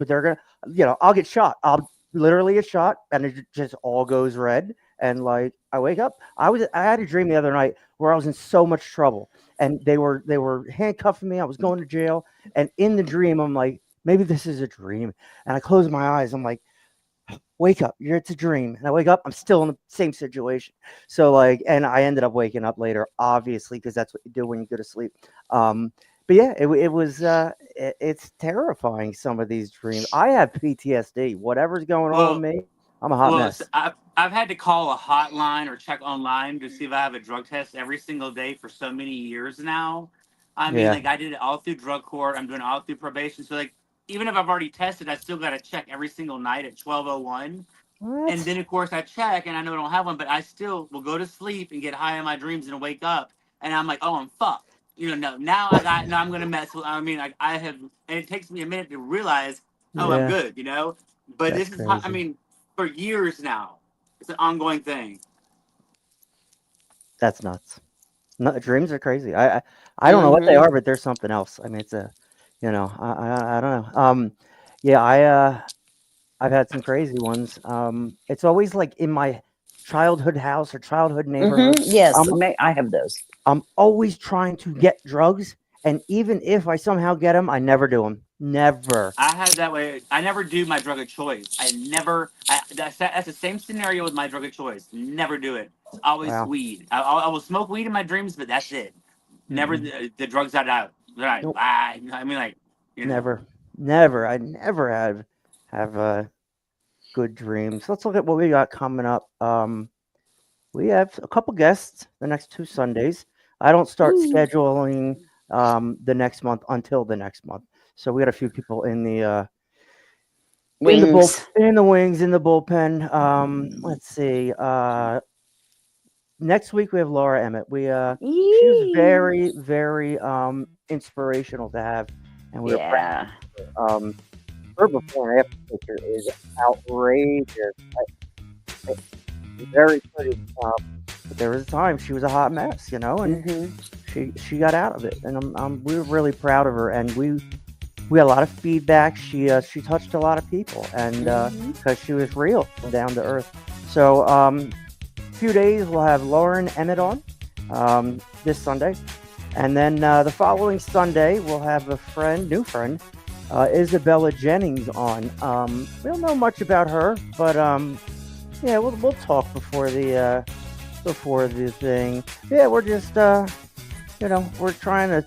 But they're gonna, I'll get shot. I'll literally get shot, and it just all goes red. And like, I wake up. I had a dream the other night where I was in so much trouble, and they were handcuffing me. I was going to jail, and in the dream, I'm like, maybe this is a dream. And I close my eyes. I'm like, wake up, it's a dream. And I wake up, I'm still in the same situation. So like, and I ended up waking up later, obviously, because that's what you do when you go to sleep. But yeah, it's terrifying, some of these dreams. I have PTSD. Whatever's going on with me, I'm a hot mess. I've had to call a hotline or check online to see if I have a drug test every single day for so many years now. I mean, like I did it all through drug court. I'm doing it all through probation. So like, even if I've already tested, I still got to check every single night at 12:01. And then of course I check and I know I don't have one, but I still will go to sleep and get high in my dreams and wake up and I'm like, oh, I'm fucked. No, now I'm gonna mess with. I mean, I have, and it takes me a minute to realize, oh, I'm good. But That's this is, crazy. I mean, for years now, it's an ongoing thing. That's nuts. No, dreams are crazy. I don't know what they are, but there's something else. I mean, it's I don't know. Yeah, I've had some crazy ones. It's always like in my childhood house or childhood neighborhood. Yes, I have those. I'm always trying to get drugs, and even if I somehow get them, I never do them. Never. I had that way. I never do my drug of choice. That's the same scenario with my drug of choice. Never do it. It's always weed. I will smoke weed in my dreams, but that's it. Never the drugs out. Right. Nope. I mean, like, Never. I never have good dreams. Let's look at what we got coming up. We have a couple guests the next 2 Sundays. I don't start scheduling the next month until the next month. So we got a few people in the wings. in the wings, in the bullpen. Let's see. Next week we have Laura Emmett. She was very, very inspirational to have, and we were proud. Her before and after picture is outrageous. Very pretty. But there was a time she was a hot mess, and she got out of it, and we were really proud of her, and we had a lot of feedback. She touched a lot of people, and because she was real, down to earth. So a few days we'll have Lauren Emmett on this Sunday, and then the following Sunday we'll have a new friend, Isabella Jennings on. We don't know much about her, but yeah, we'll talk before the thing. Yeah, we're just we're trying to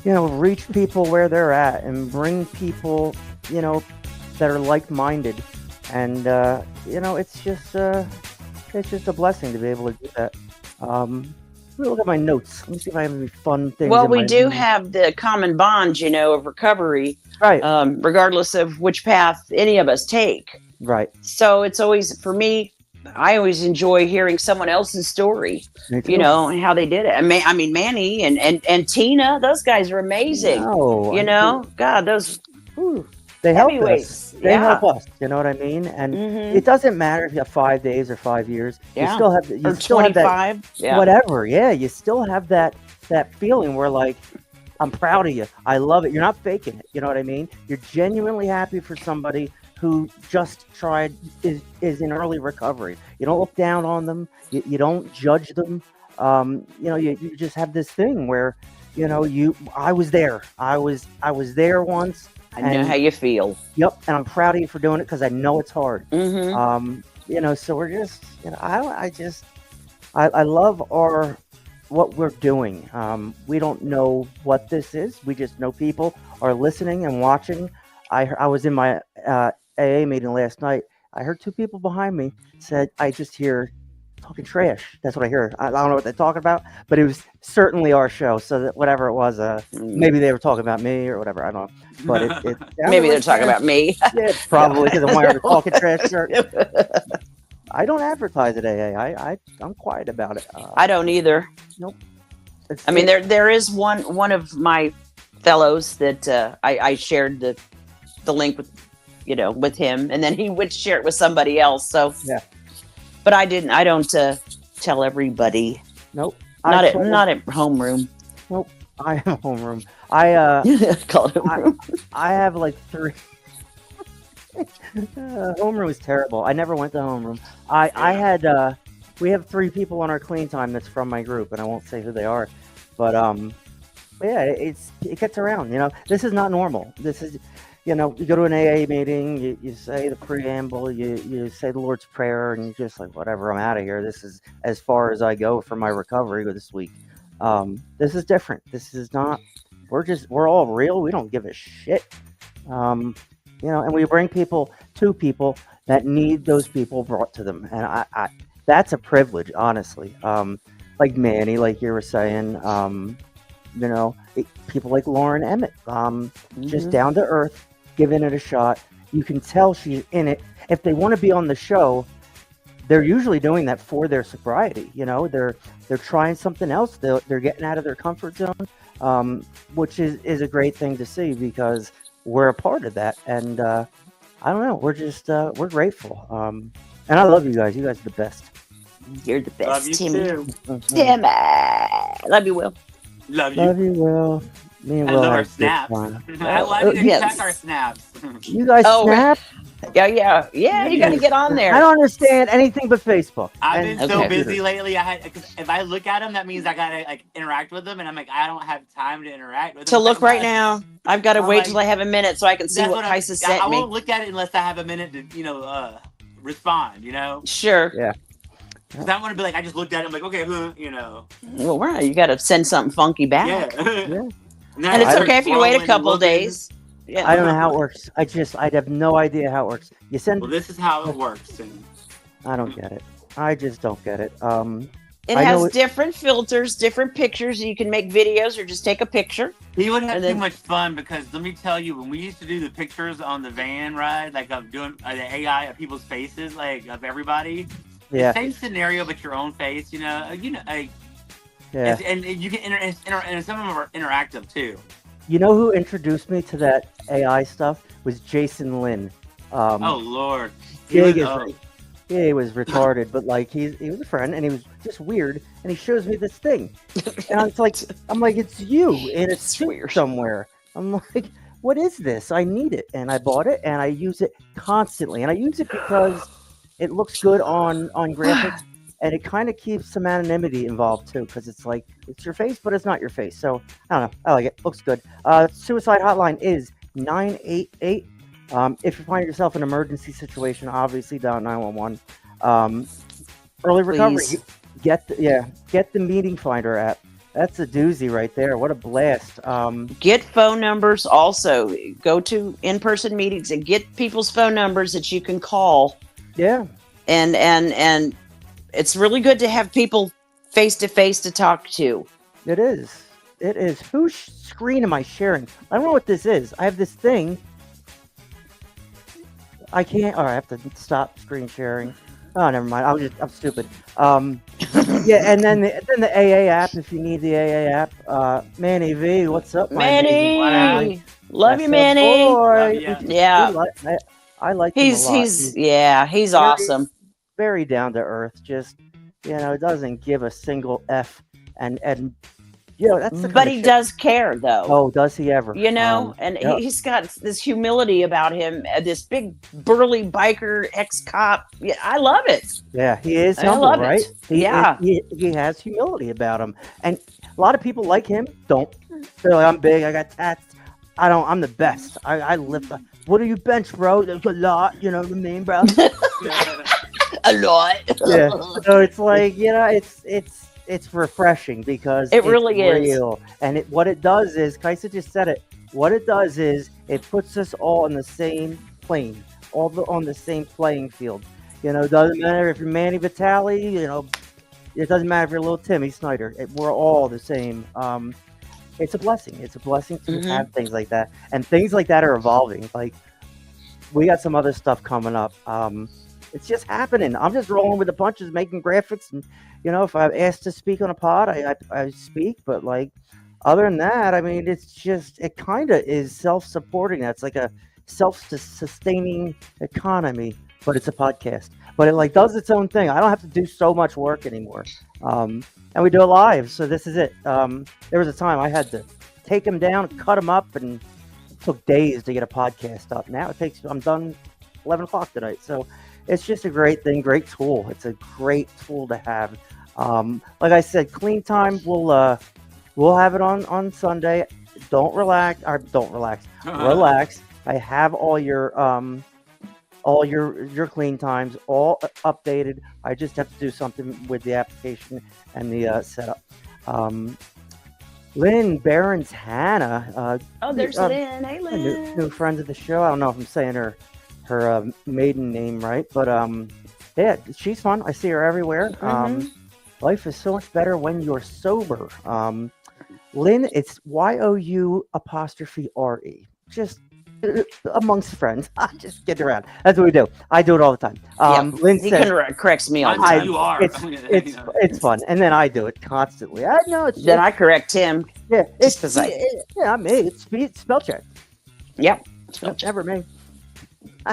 reach people where they're at and bring people that are like-minded, and it's just a blessing to be able to do that. Let me look at my notes. Let me see if I have any fun things. Well, we do have the common bond, of recovery, right? Regardless of which path any of us take. Right. So it's always, for me, I always enjoy hearing someone else's story, and how they did it. I mean, Manny and Tina, those guys are amazing. God, those they help heavyweights. us. They help us. You know what I mean? And it doesn't matter if you have 5 days or 5 years. Yeah. You still have or 25. Yeah. Whatever. Yeah, you still have that feeling where like, I'm proud of you. I love it. You're not faking it. You know what I mean? You're genuinely happy for somebody who just is in early recovery. You don't look down on them. You don't judge them. You just have this thing where I was there. I was there once. I know how you feel. Yep, and I'm proud of you for doing it because I know it's hard. Mm-hmm. So we're just, I love what we're doing. We don't know what this is. We just know people are listening and watching. I was in my AA meeting last night. I heard two people behind me said, I just hear talking trash. That's what I hear. I don't know what they're talking about, but it was certainly our show. So that whatever it was, maybe they were talking about me or whatever. I don't know. But it maybe they're talking about me. Yeah, probably because I'm wearing a talking trash shirt. I don't advertise at AA. I'm quiet about it. I don't either. Nope. I mean, there is one of my fellows that I shared the link with him, and then he would share it with somebody else. So yeah. But I don't tell everybody. Nope. Not at homeroom. Nope. I am homeroom. I call it homeroom. I have like 3. Homeroom is terrible. I never went to homeroom. I had we have 3 people on our clean time that's from my group, and I won't say who they are, but yeah, it gets around. This is not normal. This is. You go to an AA meeting, you say the preamble, you say the Lord's Prayer, and you're just like, whatever, I'm out of here. This is as far as I go for my recovery this week. This is different. This is not, we're all real. We don't give a shit. And we bring people that need those people brought to them. And I that's a privilege, honestly. Like Manny, like you were saying, people like Lauren Emmett, just down to earth, giving it a shot. You can tell she's in it. If they want to be on the show, they're usually doing that for their sobriety. They're trying something else. They're getting out of their comfort zone, which is a great thing to see because we're a part of that. And I don't know, we're just we're grateful. And I love you guys. You guys are the best. You're the best, Love you Timmy. too. Timmy, love you, Will. Love you. Love you, Will. Me and I Will love our have good snaps. fun. I like to yes. check our snaps. You guys snap? Yeah. You got to get on there. I don't understand anything but Facebook. I've and been so Okay. busy lately. Cause if I look at them, that means I gotta interact with them, and I'm like, I don't have time to interact with them. To look right now, I've got to I'm wait like- till I have a minute so I can see That's what I Kaisa sent me. won't look at it unless I have a minute to respond. Sure. Yeah. Because I want to be like, I just looked at it. I'm like, okay, Well, right. You got to send something funky back. yeah. Yeah. And it's Now okay if you wait a scrolling, couple looking. days. Yeah. I don't know how it works. I have no idea how it works. You send. Well, this is how it works. And I don't get it. I just don't get it. It I know has different filters, different pictures. You can make videos or just take a picture. he would have And too then- much fun because let me tell you, when we used to do the pictures on the van ride, like of doing the AI of people's faces, like of everybody. Yeah. Same scenario, but your own face. Yeah. And you can and some of them are interactive too. You know who introduced me to that AI stuff was Jason Lynn. Oh Lord. Big He as was- Yeah, he was retarded, but like he was a friend, and he was just weird. And he shows me this thing, and I'm like, it's you in a suit weird. somewhere. I'm like, what is this? I need it, and I bought it, and I use it constantly, and I use it because it looks good on graphics, and it kind of keeps some anonymity involved too, because it's like it's your face, but it's not your face. So I don't know, I like it. Looks good. Suicide hotline is 988. If you find yourself in an emergency situation, obviously dial 911. Early recovery. Please. Get the meeting finder app. That's a doozy right there. What a blast. Get phone numbers also. Go to in-person meetings and get people's phone numbers that you can call. Yeah. And it's really good to have people face to face to talk to. It is. It is. Whose screen am I sharing? I don't know what this is. I have this thing. I can't. All right, I have to stop screen sharing. Oh, never mind. I'm stupid. Yeah, and then the AA app. If you need the AA app, Manny V, what's up, Manny, love you, That's a Manny. boy. Love ya. Yeah, I like him a lot. he's very- awesome. Very down to earth. Just doesn't give a single F. And that's the But kind he of shit- does care though. Oh, does he ever? And yeah. he's got this humility about him. This big burly biker ex-cop. Yeah, I love it. Yeah, he is I humble, love it. right? Yeah. He has humility about him, and a lot of people like him don't They're like, I'm big. I got tats. I'm the best. I lift. What do you bench, bro? There's a lot. You know what I mean, bro? A lot. Yeah. So it's like, it's refreshing because It really it's is. real. And what it does is, Kaisa just said it. What it does is it puts us all on the same plane, on the same playing field. It doesn't matter if you're Manny Vitale. It doesn't matter if you're little Timmy Snyder. We're all the same. It's a blessing. It's a blessing to have things like that, and things like that are evolving. Like, we got some other stuff coming up. It's just happening. I'm just rolling with the punches, making graphics, and if I'm asked to speak on a pod, I speak. But like, other than that, I mean, it kind of is self-supporting. That's like a self-sustaining economy, but it's a podcast. But it like does its own thing. I don't have to do so much work anymore. And we do it live, so this is it. There was a time I had to take them down, cut them up, and it took days to get a podcast up. Now I'm done 11 o'clock tonight. So it's just a great thing, great tool. It's a great tool to have. Like I said, clean time, we'll have it on Sunday. Relax. I have all your clean times all updated. I just have to do something with the application and the setup. Lynn Barron's Hannah. There's Lynn. Hey, Lynn. New friend of the show. I don't know if I'm saying her maiden name right, but yeah, she's fun. I see her everywhere. Life is so much better when you're sober. Lynn, it's YOU''RE. Just amongst friends. Just get around. That's what we do. I do it all the time. Lynn he says, corrects me all the time. You are. It's fun, and then I do it constantly. I know. Then I correct him. Yeah, Just 'cause I'm me. It's spell check. Yep. Never me.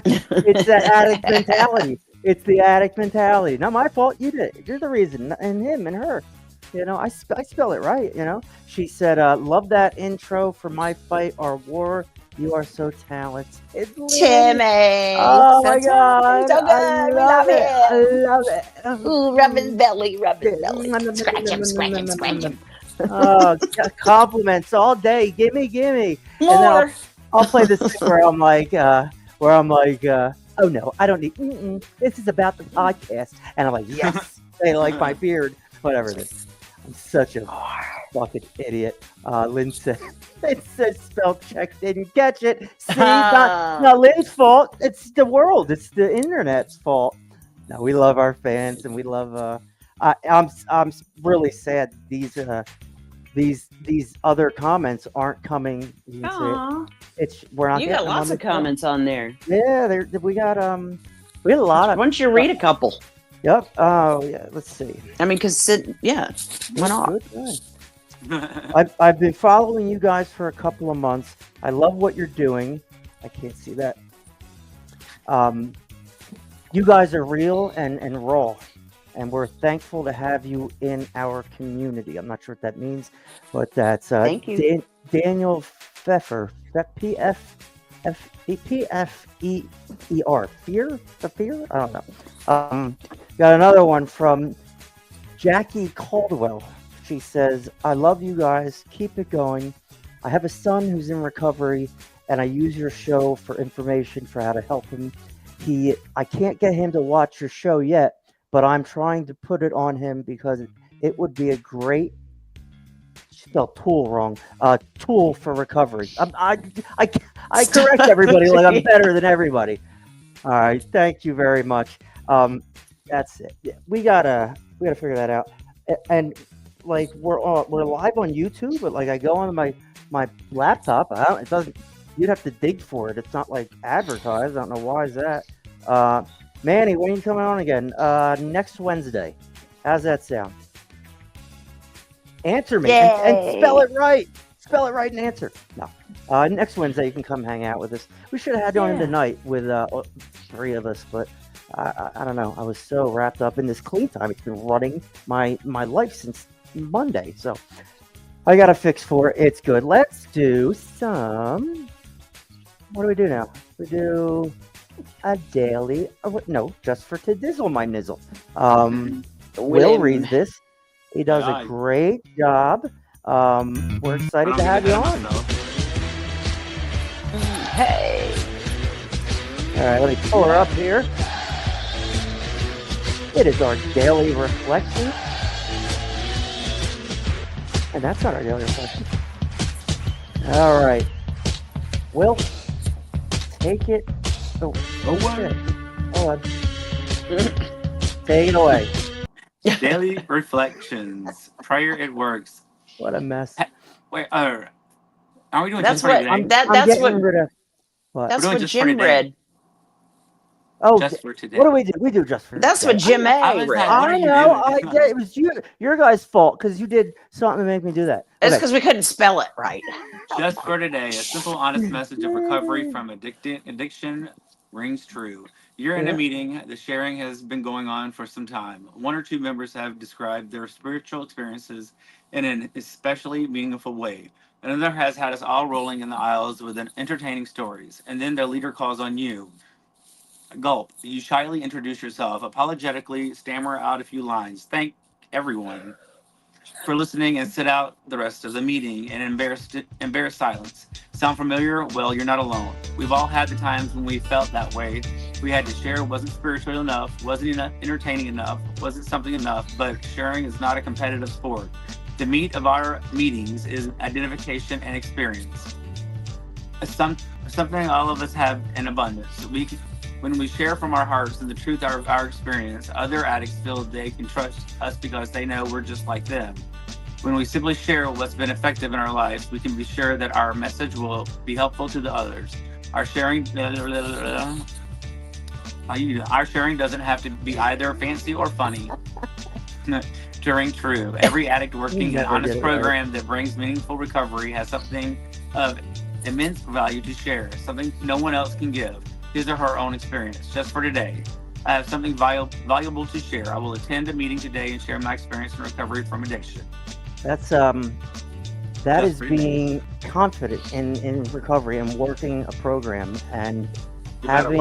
It's that addict mentality. It's the addict mentality. Not my fault. You did it. You're the reason. And him and her. I spell it right. She said, "Love that intro for my fight or war. You are so talented." Timmy. Oh my God. So good. I love it. him. I love it. Ooh, rub his belly. Scratch him. Compliments all day. Gimme. And then More. I'll play this thing where I'm like, oh no, I don't need. This is about the podcast, and I'm like, yes. They like my beard, whatever it is. I'm such a fucking idiot. Lynn said, it says spell check, didn't catch it. See, not Lynn's fault. It's the world. It's the internet's fault. No, we love our fans, and we love. I'm really sad these other comments aren't coming. You can see it. We're not. You got lots of comments on there. Yeah, we got a lot of. Why don't you read a couple? Yep. Oh yeah. Let's see. I mean, why not? Good. I've been following you guys for a couple of months. I love what you're doing. I can't see that. You guys are real and raw, and we're thankful to have you in our community. I'm not sure what that means, but that's Thank you. Daniel Pfeffer. Pfeer. Fear? I don't know. Got another one from Jackie Caldwell. She says, "I love you guys. Keep it going. I have a son who's in recovery, and I use your show for information for how to help him. I can't get him to watch your show yet, but I'm trying to put it on him because it would be a great." Spelled tool wrong. Tool for recovery. I correct everybody like I'm better than everybody. All right, thank you very much. That's it. Yeah, we gotta figure that out. And like we're live on YouTube, but like I go on my laptop. It doesn't. You'd have to dig for it. It's not like advertised. I don't know why is that. Manny, when are you coming on again? Next Wednesday. How's that sound? Answer me and spell it right. Spell it right and answer. No. Next Wednesday you can come hang out with us. We should have had you on tonight with 3 of us, but I don't know. I was so wrapped up in this clean time. It's been running my life since Monday, so I got a fix for it. It's good. Let's do some. What do we do now? We do a daily. No, just for to dizzle my nizzle. Will reads this. He does a great job. We're excited to have you on. Hey. All right, let me pull her up here. It is our daily reflection. And that's not our daily reflection. All right. Will, take it away. Hold on. Take it away. Daily reflections. Prayer it works. What a mess. Wait, are we doing That's just for what today? that's what rid of what? that's We're doing what just for Jim today. read. Oh, Just for today. what do we do? We do just for That's today. what Jim I A was read. like, what are I you know. doing? Yeah, it was your guys' fault because you did something to make me do that. It's Okay. because we couldn't spell it right. Just for today, a simple, honest message of recovery from addiction rings true. You're in a Yeah. meeting. The sharing has been going on for some time. One or two members have described their spiritual experiences in an especially meaningful way. Another has had us all rolling in the aisles with entertaining stories. And then their leader calls on you. Gulp. You shyly introduce yourself, apologetically stammer out a few lines. Thank everyone for listening and sit out the rest of the meeting in embarrassed silence. Sound familiar? Well, you're not alone. We've all had the times when we felt that way. We had to share, wasn't spiritual enough, wasn't enough entertaining enough, wasn't something enough, but sharing is not a competitive sport. The meat of our meetings is identification and experience. Something all of us have in abundance. When we share from our hearts and the truth of our experience, other addicts feel they can trust us because they know we're just like them. When we simply share what's been effective in our lives, we can be sure that our message will be helpful to the others. Our sharing doesn't have to be either fancy or funny. To ring true, every addict working an honest program that brings meaningful recovery has something of immense value to share, something no one else can give. His or her own experience. Just for today, I have something valuable to share. I will attend a meeting today and share my experience in recovery from addiction. That's that is being confident in recovery and working a program and having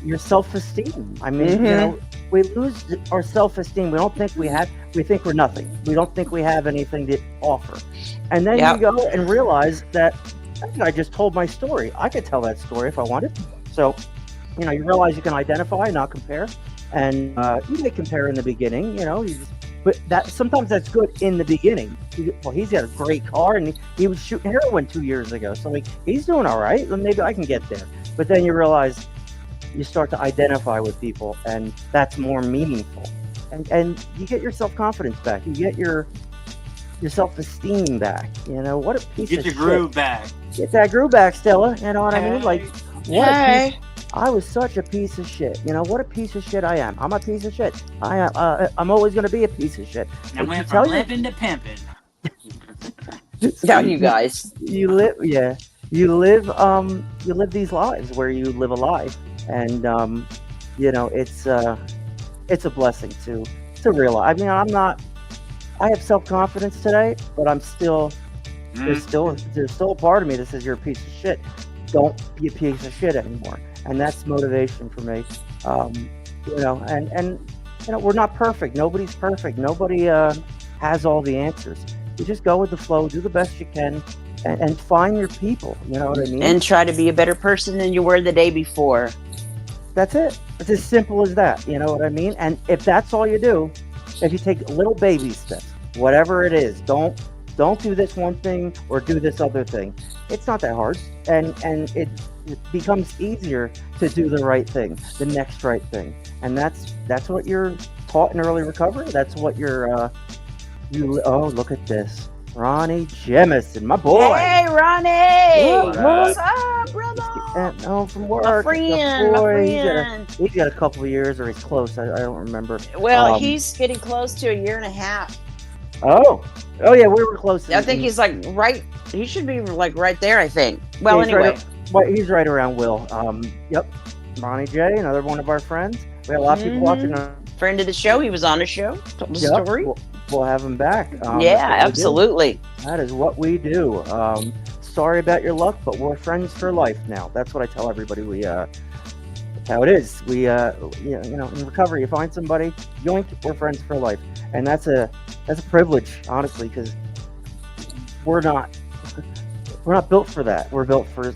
your self-esteem. I mean, you know, we lose our self-esteem. We don't think we think we're nothing. We don't think we have anything to offer. And then you go and realize that I just told my story. I could tell that story if I wanted. So, you know, you realize you can identify, not compare. And you may compare in the beginning, you know, but that sometimes that's good in the beginning. Well, he's got a great car and he was shooting heroin 2 years ago. So like, he's doing all right. Well, maybe I can get there. But then you realize you start to identify with people and that's more meaningful. And you get your self-confidence back. You get your self-esteem back. You know, what a piece of shit. Get your groove back. Get that groove back, Stella. You know what I mean? Like, I was such a piece of shit. You know, what a piece of shit I am. I'm a piece of shit. I'm always going to be a piece of shit. I went from living to pimping. Yeah, you guys. You live these lives where you live a life. And, you know, it's a blessing to realize. I mean, I have self-confidence today, but I'm still, there's still a part of me that says you're a piece of shit. Don't be a piece of shit anymore. And that's motivation for me. You know, and you know, we're not perfect. Nobody's perfect. Nobody has all the answers. You just go with the flow, do the best you can, and find your people. You know what I mean? And try to be a better person than you were the day before. That's it. It's as simple as that. You know what I mean? And if that's all you do, if you take little baby steps, whatever it is, don't do this one thing or do this other thing. It's not that hard, and it becomes easier to do the right thing, the next right thing, and that's what you're taught in early recovery. That's what you're oh, look at this, Ronnie Jemison, my boy. Hey, Ronnie. What's up, brother? Home from work. My friend. He's got a couple of years, or he's close. I don't remember. Well, he's getting close to 1.5 years. Oh yeah, we were close. I think he's like right. He should be like right there. I think. Well, yeah, anyway. He's right around Will. Yep. Ronnie J, another one of our friends. We had a lot of people watching. Friend of the show. He was on the show. Told the story. We'll have him back. Yeah, absolutely. That is what we do. Sorry about your luck, but we're friends for life now. That's what I tell everybody. How it is. We, you know, in recovery, you find somebody, yoink, we're friends for life, and that's a privilege, honestly, because we're not built for that. We're built for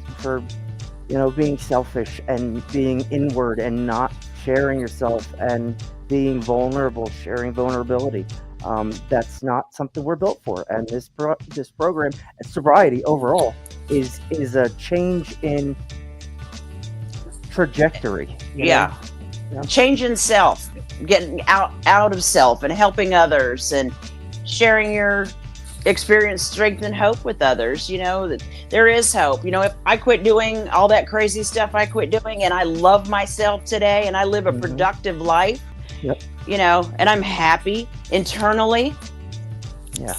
being selfish and being inward and not sharing yourself and being vulnerable, sharing vulnerability. That's not something we're built for. And this program, sobriety overall, is a change in trajectory. Yeah. Changing self, getting out of self and helping others and sharing your experience, strength, and hope with others. That there is hope. If I quit doing all that crazy stuff I quit doing, and I love myself today, and I live a productive life, Yep. And I'm happy internally. Yeah.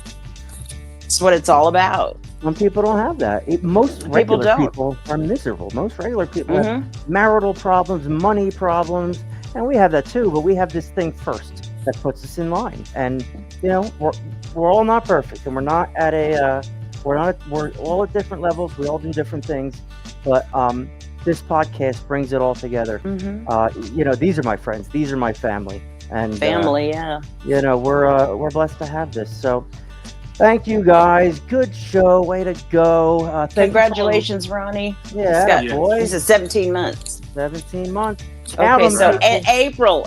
That's what it's all about. Some people don't have that. Most regular people are miserable. Most regular people have marital problems, money problems, and we have that too. But we have this thing first that puts us in line. And we're all not perfect, and we're not at we're all at different levels. We all do different things, but this podcast brings it all together. These are my friends. These are my family. And we're blessed to have this. So. Thank you, guys. Good show. Way to go. Congratulations, Ronnie. Yeah, boys. This is 17 months. 17 months. Okay, so April,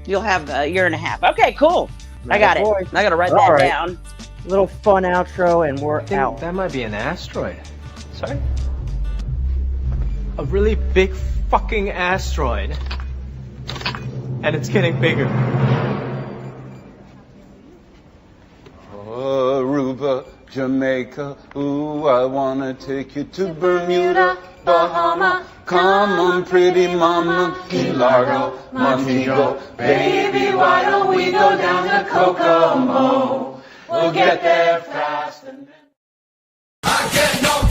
you'll have a year and a half. Okay, cool. I got it. I got to write that down. Little fun outro, and we're out. That might be an asteroid. Sorry? A really big fucking asteroid. And it's getting bigger. Aruba, Jamaica, ooh, I wanna take you to Bermuda, Bahama. Come on, pretty mama, Key Largo, Montego. Baby, why don't we go down to Kokomo? We'll get there fast and then I get no